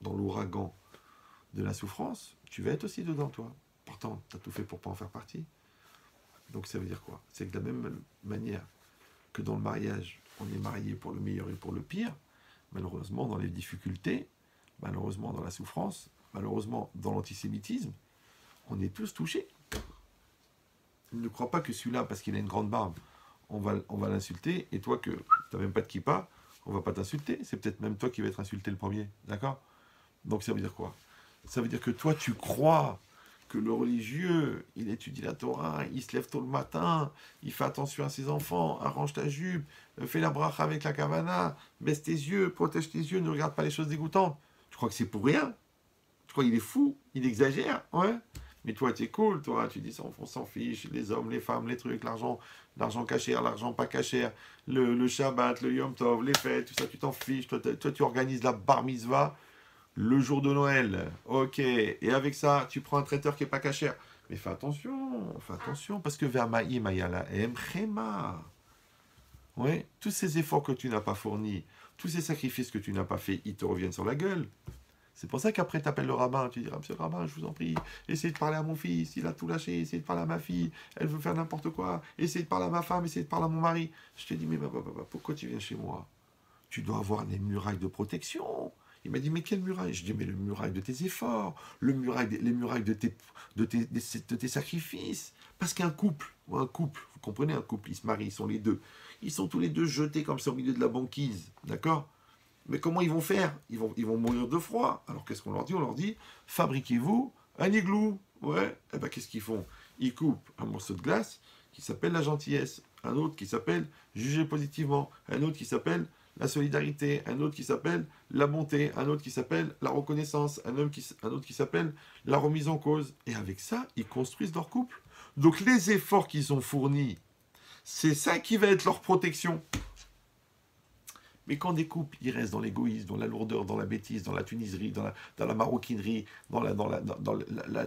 l'ouragan de la souffrance, tu vas être aussi dedans, toi. Pourtant, tu as tout fait pour ne pas en faire partie. Donc ça veut dire quoi? C'est que de la même manière que dans le mariage, on est marié pour le meilleur et pour le pire, malheureusement, dans les difficultés, malheureusement dans la souffrance, malheureusement dans l'antisémitisme, on est tous touchés. Ne crois pas que celui-là, parce qu'il a une grande barbe, on va l'insulter, et toi que tu n'as même pas de kippa, on ne va pas t'insulter. C'est peut-être même toi qui vas être insulté le premier. D'accord? Donc ça veut dire quoi? Ça veut dire que toi, tu crois que le religieux, il étudie la Torah, il se lève tôt le matin, il fait attention à ses enfants, arrange ta jupe, fais la bracha avec la kavana, baisse tes yeux, protège tes yeux, ne regarde pas les choses dégoûtantes. Tu crois que c'est pour rien? Tu crois qu'il est fou? Il exagère? Ouais. Mais toi, tu es cool, toi, tu dis, on s'en fiche, les hommes, les femmes, les trucs, l'argent cachère, l'argent pas cachère, le Shabbat, le Yom Tov, les fêtes, tout ça, tu t'en fiches. Toi, tu organises la bar mitzvah le jour de Noël. Ok. Et avec ça, tu prends un traiteur qui n'est pas cachère. Mais fais attention, parce que Vermaïm ayala emchema. Oui, tous ces efforts que tu n'as pas fournis, tous ces sacrifices que tu n'as pas faits, ils te reviennent sur la gueule. C'est pour ça qu'après, tu appelles le rabbin, tu dis, ah, monsieur le rabbin, je vous en prie, essayez de parler à mon fils, il a tout lâché, essayez de parler à ma fille, elle veut faire n'importe quoi, essayez de parler à ma femme, essayez de parler à mon mari. Je te dis, mais papa, pourquoi tu viens chez moi? Tu dois avoir des murailles de protection. Il m'a dit, mais quelle muraille? Je dis, mais le muraille de tes efforts, les murailles de tes sacrifices. Parce qu'un couple, vous comprenez, un couple, ils se marient, ils sont les deux. Ils sont tous les deux jetés comme ça au milieu de la banquise, d'accord? Mais comment ils vont faire? Ils vont mourir de froid. Alors qu'est-ce qu'on leur dit? On leur dit, fabriquez-vous un igloo. Ouais. Eh ben qu'est-ce qu'ils font? il coupe un morceau de glace qui s'appelle la gentillesse, un autre qui s'appelle juger positivement, un autre qui s'appelle la solidarité, un autre qui s'appelle la bonté, un autre qui s'appelle la reconnaissance, un autre qui s'appelle la remise en cause. Et avec ça, ils construisent leur couple. Donc les efforts qu'ils ont fournis, c'est ça qui va être leur protection. Mais quand des couples, ils restent dans l'égoïsme, dans la lourdeur, dans la bêtise, dans la tuniserie, dans la maroquinerie, dans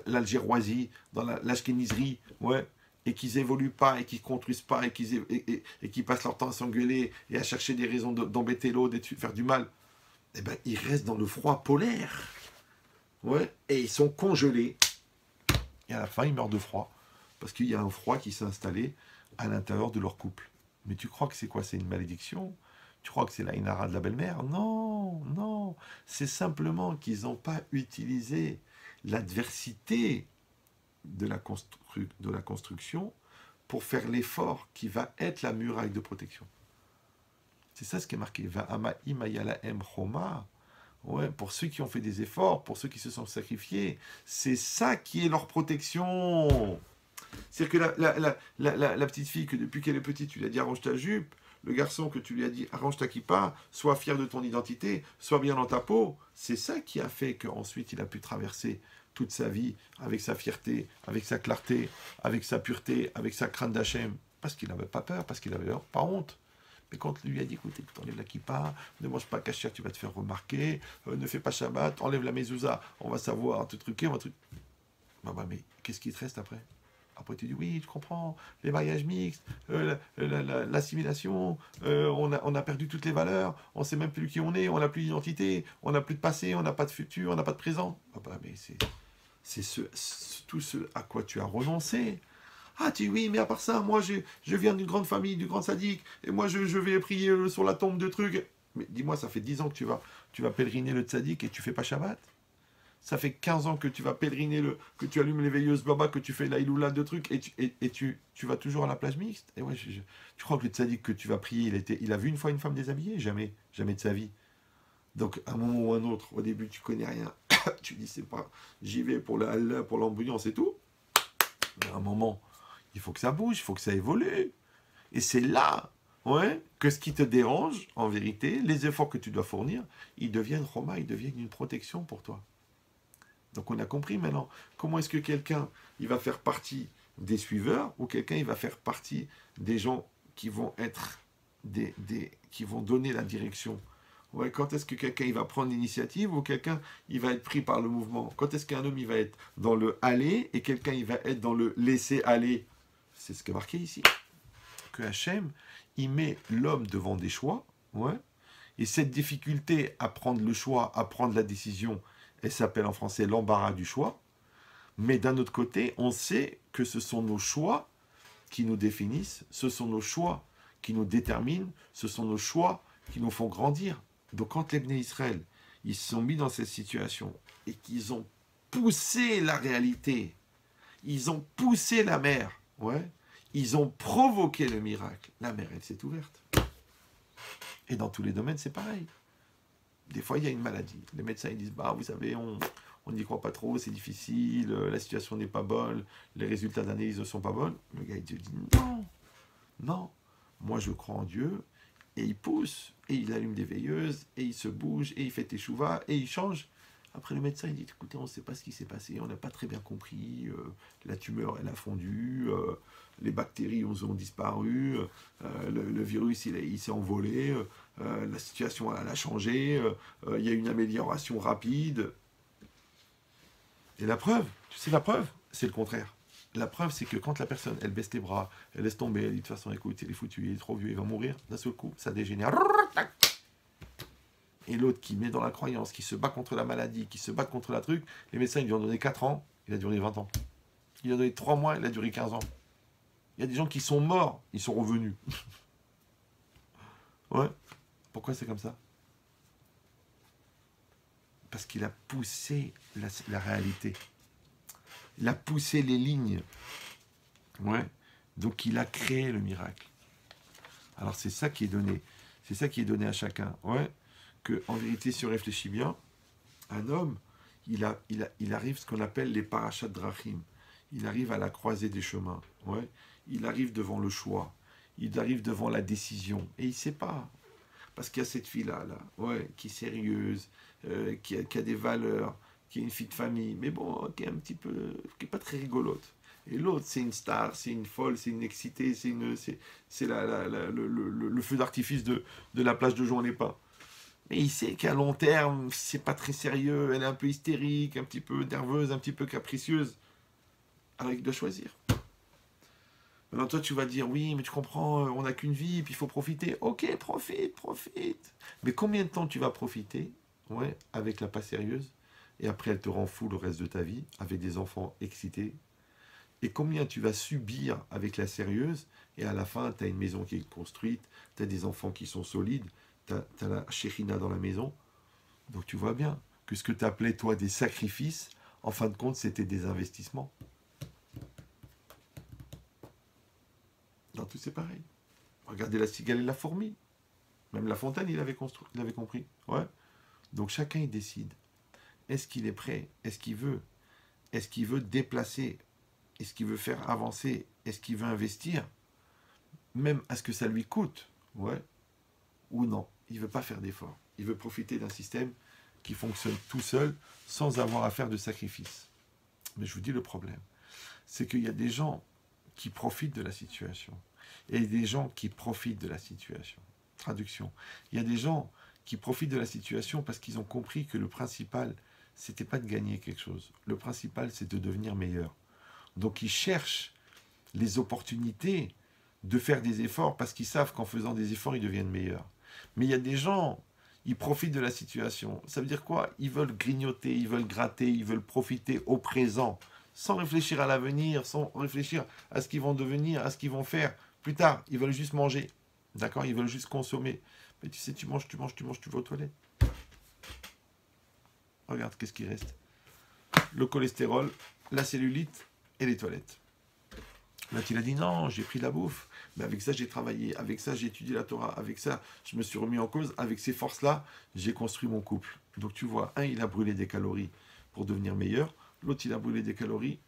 l'algéroisie, dans l'ashkéniserie, ouais, et qu'ils évoluent pas, et qu'ils construisent pas, et qu'ils passent leur temps à s'engueuler, et à chercher des raisons d'embêter l'autre, et de faire du mal, eh ben, ils restent dans le froid polaire, ouais, et ils sont congelés. Et à la fin, ils meurent de froid, parce qu'il y a un froid qui s'est installé à l'intérieur de leur couple. Mais tu crois que c'est quoi? C'est une malédiction? Tu crois que c'est la inara de la belle-mère? Non, non. C'est simplement qu'ils n'ont pas utilisé l'adversité de la construction pour faire l'effort qui va être la muraille de protection. C'est ça ce qui est marqué. Ouais, pour ceux qui ont fait des efforts, pour ceux qui se sont sacrifiés, c'est ça qui est leur protection. C'est-à-dire que la petite fille, que depuis qu'elle est petite, tu lui as dit arrange ta jupe, le garçon que tu lui as dit arrange ta kippa, sois fier de ton identité, sois bien dans ta peau, c'est ça qui a fait qu'ensuite il a pu traverser toute sa vie avec sa fierté, avec sa clarté, avec sa pureté, avec sa crainte d'Hachem, parce qu'il n'avait pas peur, parce qu'il n'avait pas honte. Mais quand on lui a dit, écoute, enlève la kippa, ne mange pas kasher, tu vas te faire remarquer, ne fais pas Shabbat, enlève la mezouza, on va savoir te truquer, on va truquer. Bah, mais qu'est-ce qui te reste après? Après, tu dis, oui, je comprends, les mariages mixtes, l'assimilation, on a perdu toutes les valeurs, on ne sait même plus qui on est, on n'a plus d'identité, on n'a plus de passé, on n'a pas de futur, on n'a pas de présent. Ah bah, mais c'est tout ce à quoi tu as renoncé. Ah, tu dis, oui, mais à part ça, moi, je viens d'une grande famille, du grand sadique, et moi, je vais prier sur la tombe de trucs. Mais dis-moi, ça fait 10 ans que tu vas pèleriner le tzaddik et tu fais pas Shabbat? Ça fait 15 ans que tu vas pèleriner, que tu allumes les veilleuses baba, que tu fais la iloula de trucs, et tu vas toujours à la plage mixte. Et ouais, tu crois que le tzaddik que tu vas prier, il a vu une fois une femme déshabillée? Jamais, jamais de sa vie. Donc, à un moment ou un autre, au début, tu connais rien. Tu dis, c'est pas, j'y vais pour l'ambiance et tout. Mais à un moment, il faut que ça bouge, il faut que ça évolue. Et c'est là, ouais, que ce qui te dérange, en vérité, les efforts que tu dois fournir, ils deviennent Roma, ils deviennent une protection pour toi. Donc on a compris maintenant comment est-ce que quelqu'un il va faire partie des suiveurs ou quelqu'un il va faire partie des gens qui vont être qui vont donner la direction. Ouais, quand est-ce que quelqu'un il va prendre l'initiative ou quelqu'un il va être pris par le mouvement? Quand est-ce qu'un homme il va être dans le aller et quelqu'un il va être dans le laisser aller? C'est ce qui est marqué ici. Que Hachem il met l'homme devant des choix, ouais, et cette difficulté à prendre le choix, à prendre la décision, elle s'appelle en français l'embarras du choix. Mais d'un autre côté, on sait que ce sont nos choix qui nous définissent, ce sont nos choix qui nous déterminent, ce sont nos choix qui nous font grandir. Donc quand les Bnei Israël, ils se sont mis dans cette situation et qu'ils ont poussé la réalité, ils ont poussé la mer, ouais, ils ont provoqué le miracle. La mer, elle s'est ouverte. Et dans tous les domaines, c'est pareil. Des fois, il y a une maladie. Les médecins ils disent, bah, vous savez, on n'y croit pas trop, c'est difficile, la situation n'est pas bonne, les résultats d'analyse ne sont pas bons. Le gars, il te dit, non, non, moi je crois en Dieu, et il pousse, et il allume des veilleuses, et il se bouge, et il fait teshuva, et il change. Après, le médecin, il dit, écoutez, on ne sait pas ce qui s'est passé, on n'a pas très bien compris, la tumeur, elle a fondu, les bactéries ont disparu, le virus, il s'est envolé, la situation, elle a changé, il y a une amélioration rapide. Et la preuve, tu sais la preuve, c'est le contraire. La preuve, c'est que quand la personne, elle baisse les bras, elle laisse tomber, elle dit de toute façon, écoute, il est foutu, il est trop vieux, il va mourir, d'un seul coup, ça dégénère. Et l'autre qui met dans la croyance, qui se bat contre la maladie, qui se bat contre la truc, les médecins, ils lui ont donné 4 ans, il a duré 20 ans. Il lui a donné 3 mois, il a duré 15 ans. Il y a des gens qui sont morts, ils sont revenus. Ouais. Pourquoi c'est comme ça? Parce qu'il a poussé la réalité. Il a poussé les lignes. Ouais. Donc il a créé le miracle. Alors c'est ça qui est donné. C'est ça qui est donné à chacun. Ouais. Que, en vérité, si on réfléchit bien, un homme, il arrive ce qu'on appelle les parachas drachim. Il arrive à la croisée des chemins. Ouais. Il arrive devant le choix. Il arrive devant la décision. Et il ne sait pas. Parce qu'il y a cette fille-là, ouais, qui est sérieuse, qui a des valeurs, qui est une fille de famille, mais bon, qui est un petit peu, qui n'est pas très rigolote. Et l'autre, c'est une star, c'est une folle, c'est une excitée, c'est le feu d'artifice de la plage de Juan les Pins. Mais il sait qu'à long terme, c'est pas très sérieux, elle est un peu hystérique, un petit peu nerveuse, un petit peu capricieuse. Alors il doit choisir. Maintenant, toi, tu vas dire, oui, mais tu comprends, on n'a qu'une vie, puis il faut profiter. Ok, profite. Mais combien de temps tu vas profiter, ouais, avec la pas sérieuse, et après, elle te rend fou le reste de ta vie, avec des enfants excités. Et combien tu vas subir avec la sérieuse, et à la fin, tu as une maison qui est construite, tu as des enfants qui sont solides, tu as la chérina dans la maison. Donc tu vois bien que ce que tu appelais, toi, des sacrifices, en fin de compte, c'était des investissements. Dans tout, c'est pareil. Regardez la cigale et la fourmi. Même La Fontaine, il avait compris. Ouais. Donc chacun, il décide. Est-ce qu'il est prêt? Est-ce qu'il veut? Est-ce qu'il veut déplacer? Est-ce qu'il veut faire avancer? Est-ce qu'il veut investir? Même à ce que ça lui coûte. Ouais. Ou non. Il ne veut pas faire d'efforts. Il veut profiter d'un système qui fonctionne tout seul, sans avoir à faire de sacrifice. Mais je vous dis le problème. C'est qu'il y a des gens qui profitent de la situation. Et des gens qui profitent de la situation. Traduction. Il y a des gens qui profitent de la situation parce qu'ils ont compris que le principal, c'était pas de gagner quelque chose. Le principal, c'est de devenir meilleur. Donc ils cherchent les opportunités de faire des efforts parce qu'ils savent qu'en faisant des efforts, ils deviennent meilleurs. Mais il y a des gens, ils profitent de la situation. Ça veut dire quoi? Ils veulent grignoter, ils veulent gratter, ils veulent profiter au présent, sans réfléchir à l'avenir, sans réfléchir à ce qu'ils vont devenir, à ce qu'ils vont faire plus tard. Ils veulent juste manger. D'accord? Ils veulent juste consommer. Mais tu sais, tu manges, tu vas aux toilettes. Regarde, qu'est-ce qui reste? Le cholestérol, la cellulite et les toilettes. Là, il a dit non, j'ai pris de la bouffe. Mais avec ça, j'ai travaillé. Avec ça, j'ai étudié la Torah. Avec ça, je me suis remis en cause. Avec ces forces-là, j'ai construit mon couple. Donc tu vois, un, il a brûlé des calories pour devenir meilleur. L'autre, il a brûlé des calories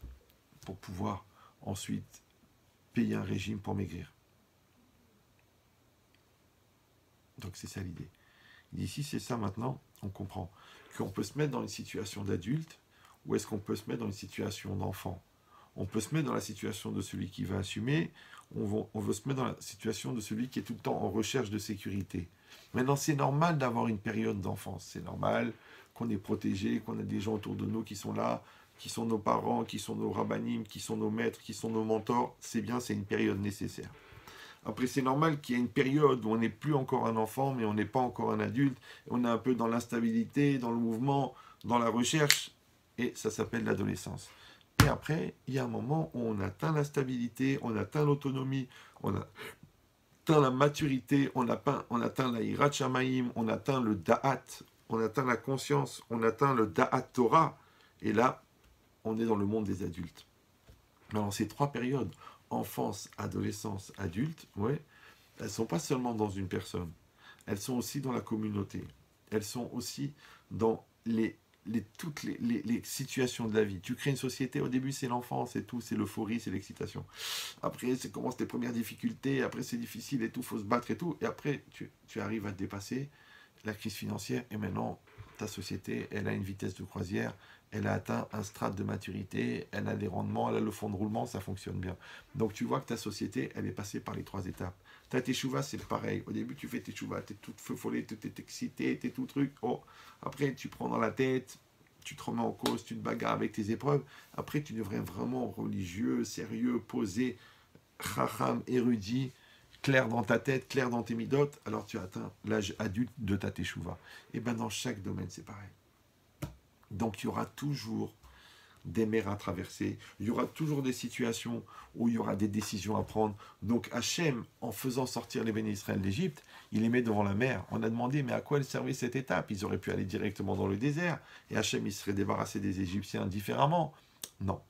pour pouvoir ensuite payer un régime pour maigrir. Donc c'est ça l'idée. Il dit, si c'est ça maintenant, on comprend qu'on peut se mettre dans une situation d'adulte ou est-ce qu'on peut se mettre dans une situation d'enfant. On peut se mettre dans la situation de celui qui va assumer, on veut se mettre dans la situation de celui qui est tout le temps en recherche de sécurité. Maintenant, c'est normal d'avoir une période d'enfance, c'est normal qu'on est protégé, qu'on a des gens autour de nous qui sont là, qui sont nos parents, qui sont nos rabbinim, qui sont nos maîtres, qui sont nos mentors, c'est bien, c'est une période nécessaire. Après, c'est normal qu'il y ait une période où on n'est plus encore un enfant, mais on n'est pas encore un adulte. On est un peu dans l'instabilité, dans le mouvement, dans la recherche, et ça s'appelle l'adolescence. Et après, il y a un moment où on atteint la stabilité, on atteint l'autonomie, on atteint la maturité, on atteint la hirat shamaim, on atteint le da'at, on atteint la conscience, on atteint le da'at Torah, et là, on est dans le monde des adultes. Alors, ces trois périodes, enfance, adolescence, adulte, ouais, elles ne sont pas seulement dans une personne, elles sont aussi dans la communauté, elles sont aussi dans toutes les situations de la vie. Tu crées une société, au début c'est l'enfance, c'est tout, c'est l'euphorie, c'est l'excitation. Après, c'est commence tes premières difficultés, après c'est difficile et tout, faut se battre et tout, et après tu arrives à dépasser la crise financière, et maintenant ta société, elle a une vitesse de croisière, elle a atteint un strate de maturité, elle a des rendements, elle a le fond de roulement, ça fonctionne bien. Donc tu vois que ta société, elle est passée par les trois étapes. Ta teshuva, c'est pareil. Au début, tu fais teshuva, t'es toute feufolée, t'es excité, t'es tout truc. Oh. Après, tu prends dans la tête, tu te remets en cause, tu te bagarres avec tes épreuves. Après, tu deviens vraiment religieux, sérieux, posé, chacham, érudit, clair dans ta tête, clair dans tes midotes. Alors tu atteins l'âge adulte de ta teshuva. Et bien dans chaque domaine, c'est pareil. Donc il y aura toujours des mers à traverser, il y aura toujours des situations où il y aura des décisions à prendre. Donc Hachem, en faisant sortir les bénis Israël d'Égypte, il les met devant la mer. On a demandé, mais à quoi elle servait cette étape? Ils auraient pu aller directement dans le désert, et Hachem, il serait débarrassé des Égyptiens différemment. Non,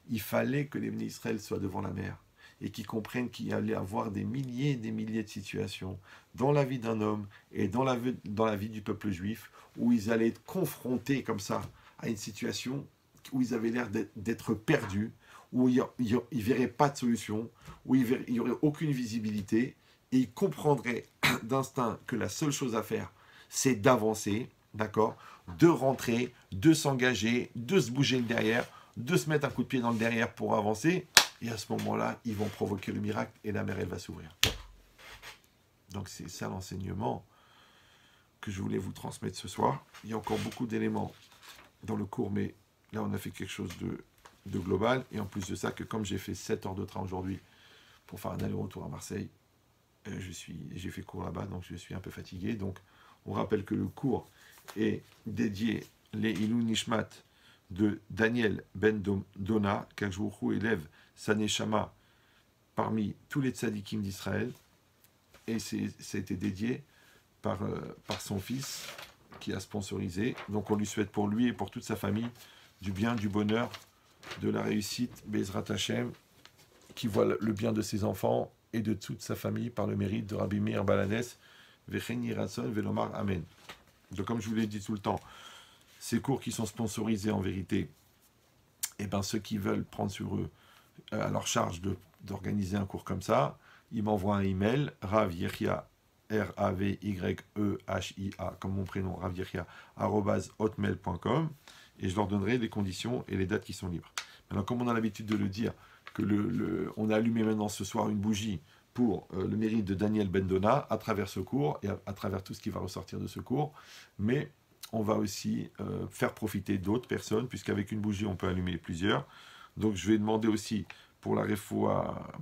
il fallait que les bénis Israël soient devant la mer, et qu'ils comprennent qu'il y allait avoir des milliers et des milliers de situations dans la vie d'un homme et dans la vie du peuple juif, où ils allaient être confrontés comme ça à une situation où ils avaient l'air d'être perdus, où il ne verrait pas de solution, où il n'y aurait aucune visibilité, et il comprendrait d'instinct que la seule chose à faire, c'est d'avancer, d'accord, de rentrer, de s'engager, de se bouger le derrière, de se mettre un coup de pied dans le derrière pour avancer, et à ce moment-là, ils vont provoquer le miracle, et la mer, elle va s'ouvrir. Donc c'est ça l'enseignement que je voulais vous transmettre ce soir. Il y a encore beaucoup d'éléments dans le cours, mais là, on a fait quelque chose de global. Et en plus de ça, que comme j'ai fait 7 heures de train aujourd'hui pour faire un aller-retour à Marseille, j'ai fait cours là-bas, donc je suis un peu fatigué. Donc, on rappelle que le cours est dédié les Ilou Nishmat de Daniel Ben Dona, qu'Akjouchou élève sa neshama parmi tous les tzadikim d'Israël. Et ça a été dédié par son fils qui a sponsorisé. Donc on lui souhaite pour lui et pour toute sa famille du bien, du bonheur, de la réussite, Bezrat Hashem, qui voit le bien de ses enfants et de toute sa famille par le mérite de Rabbi Meir Balanès, Vechen Yiratzon Velomar Amen. Donc comme je vous l'ai dit tout le temps, ces cours qui sont sponsorisés en vérité, et ben ceux qui veulent prendre sur eux à leur charge d'organiser un cours comme ça, ils m'envoient un email, Rav Yechia, R-A-V-Y-E-H-I-A, comme mon prénom, ravyeria, @hotmail.com, et je leur donnerai les conditions et les dates qui sont libres. Maintenant, comme on a l'habitude de le dire, que on a allumé maintenant ce soir une bougie pour le mérite de Daniel Bendona à travers ce cours et à travers tout ce qui va ressortir de ce cours, mais on va aussi faire profiter d'autres personnes, puisqu'avec une bougie, on peut allumer plusieurs. Donc, je vais demander aussi pour la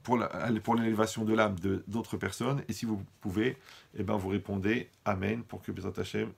pour l'élévation de l'âme d'autres personnes. Et si vous pouvez, eh ben, vous répondez Amen pour que Bezrat Hashem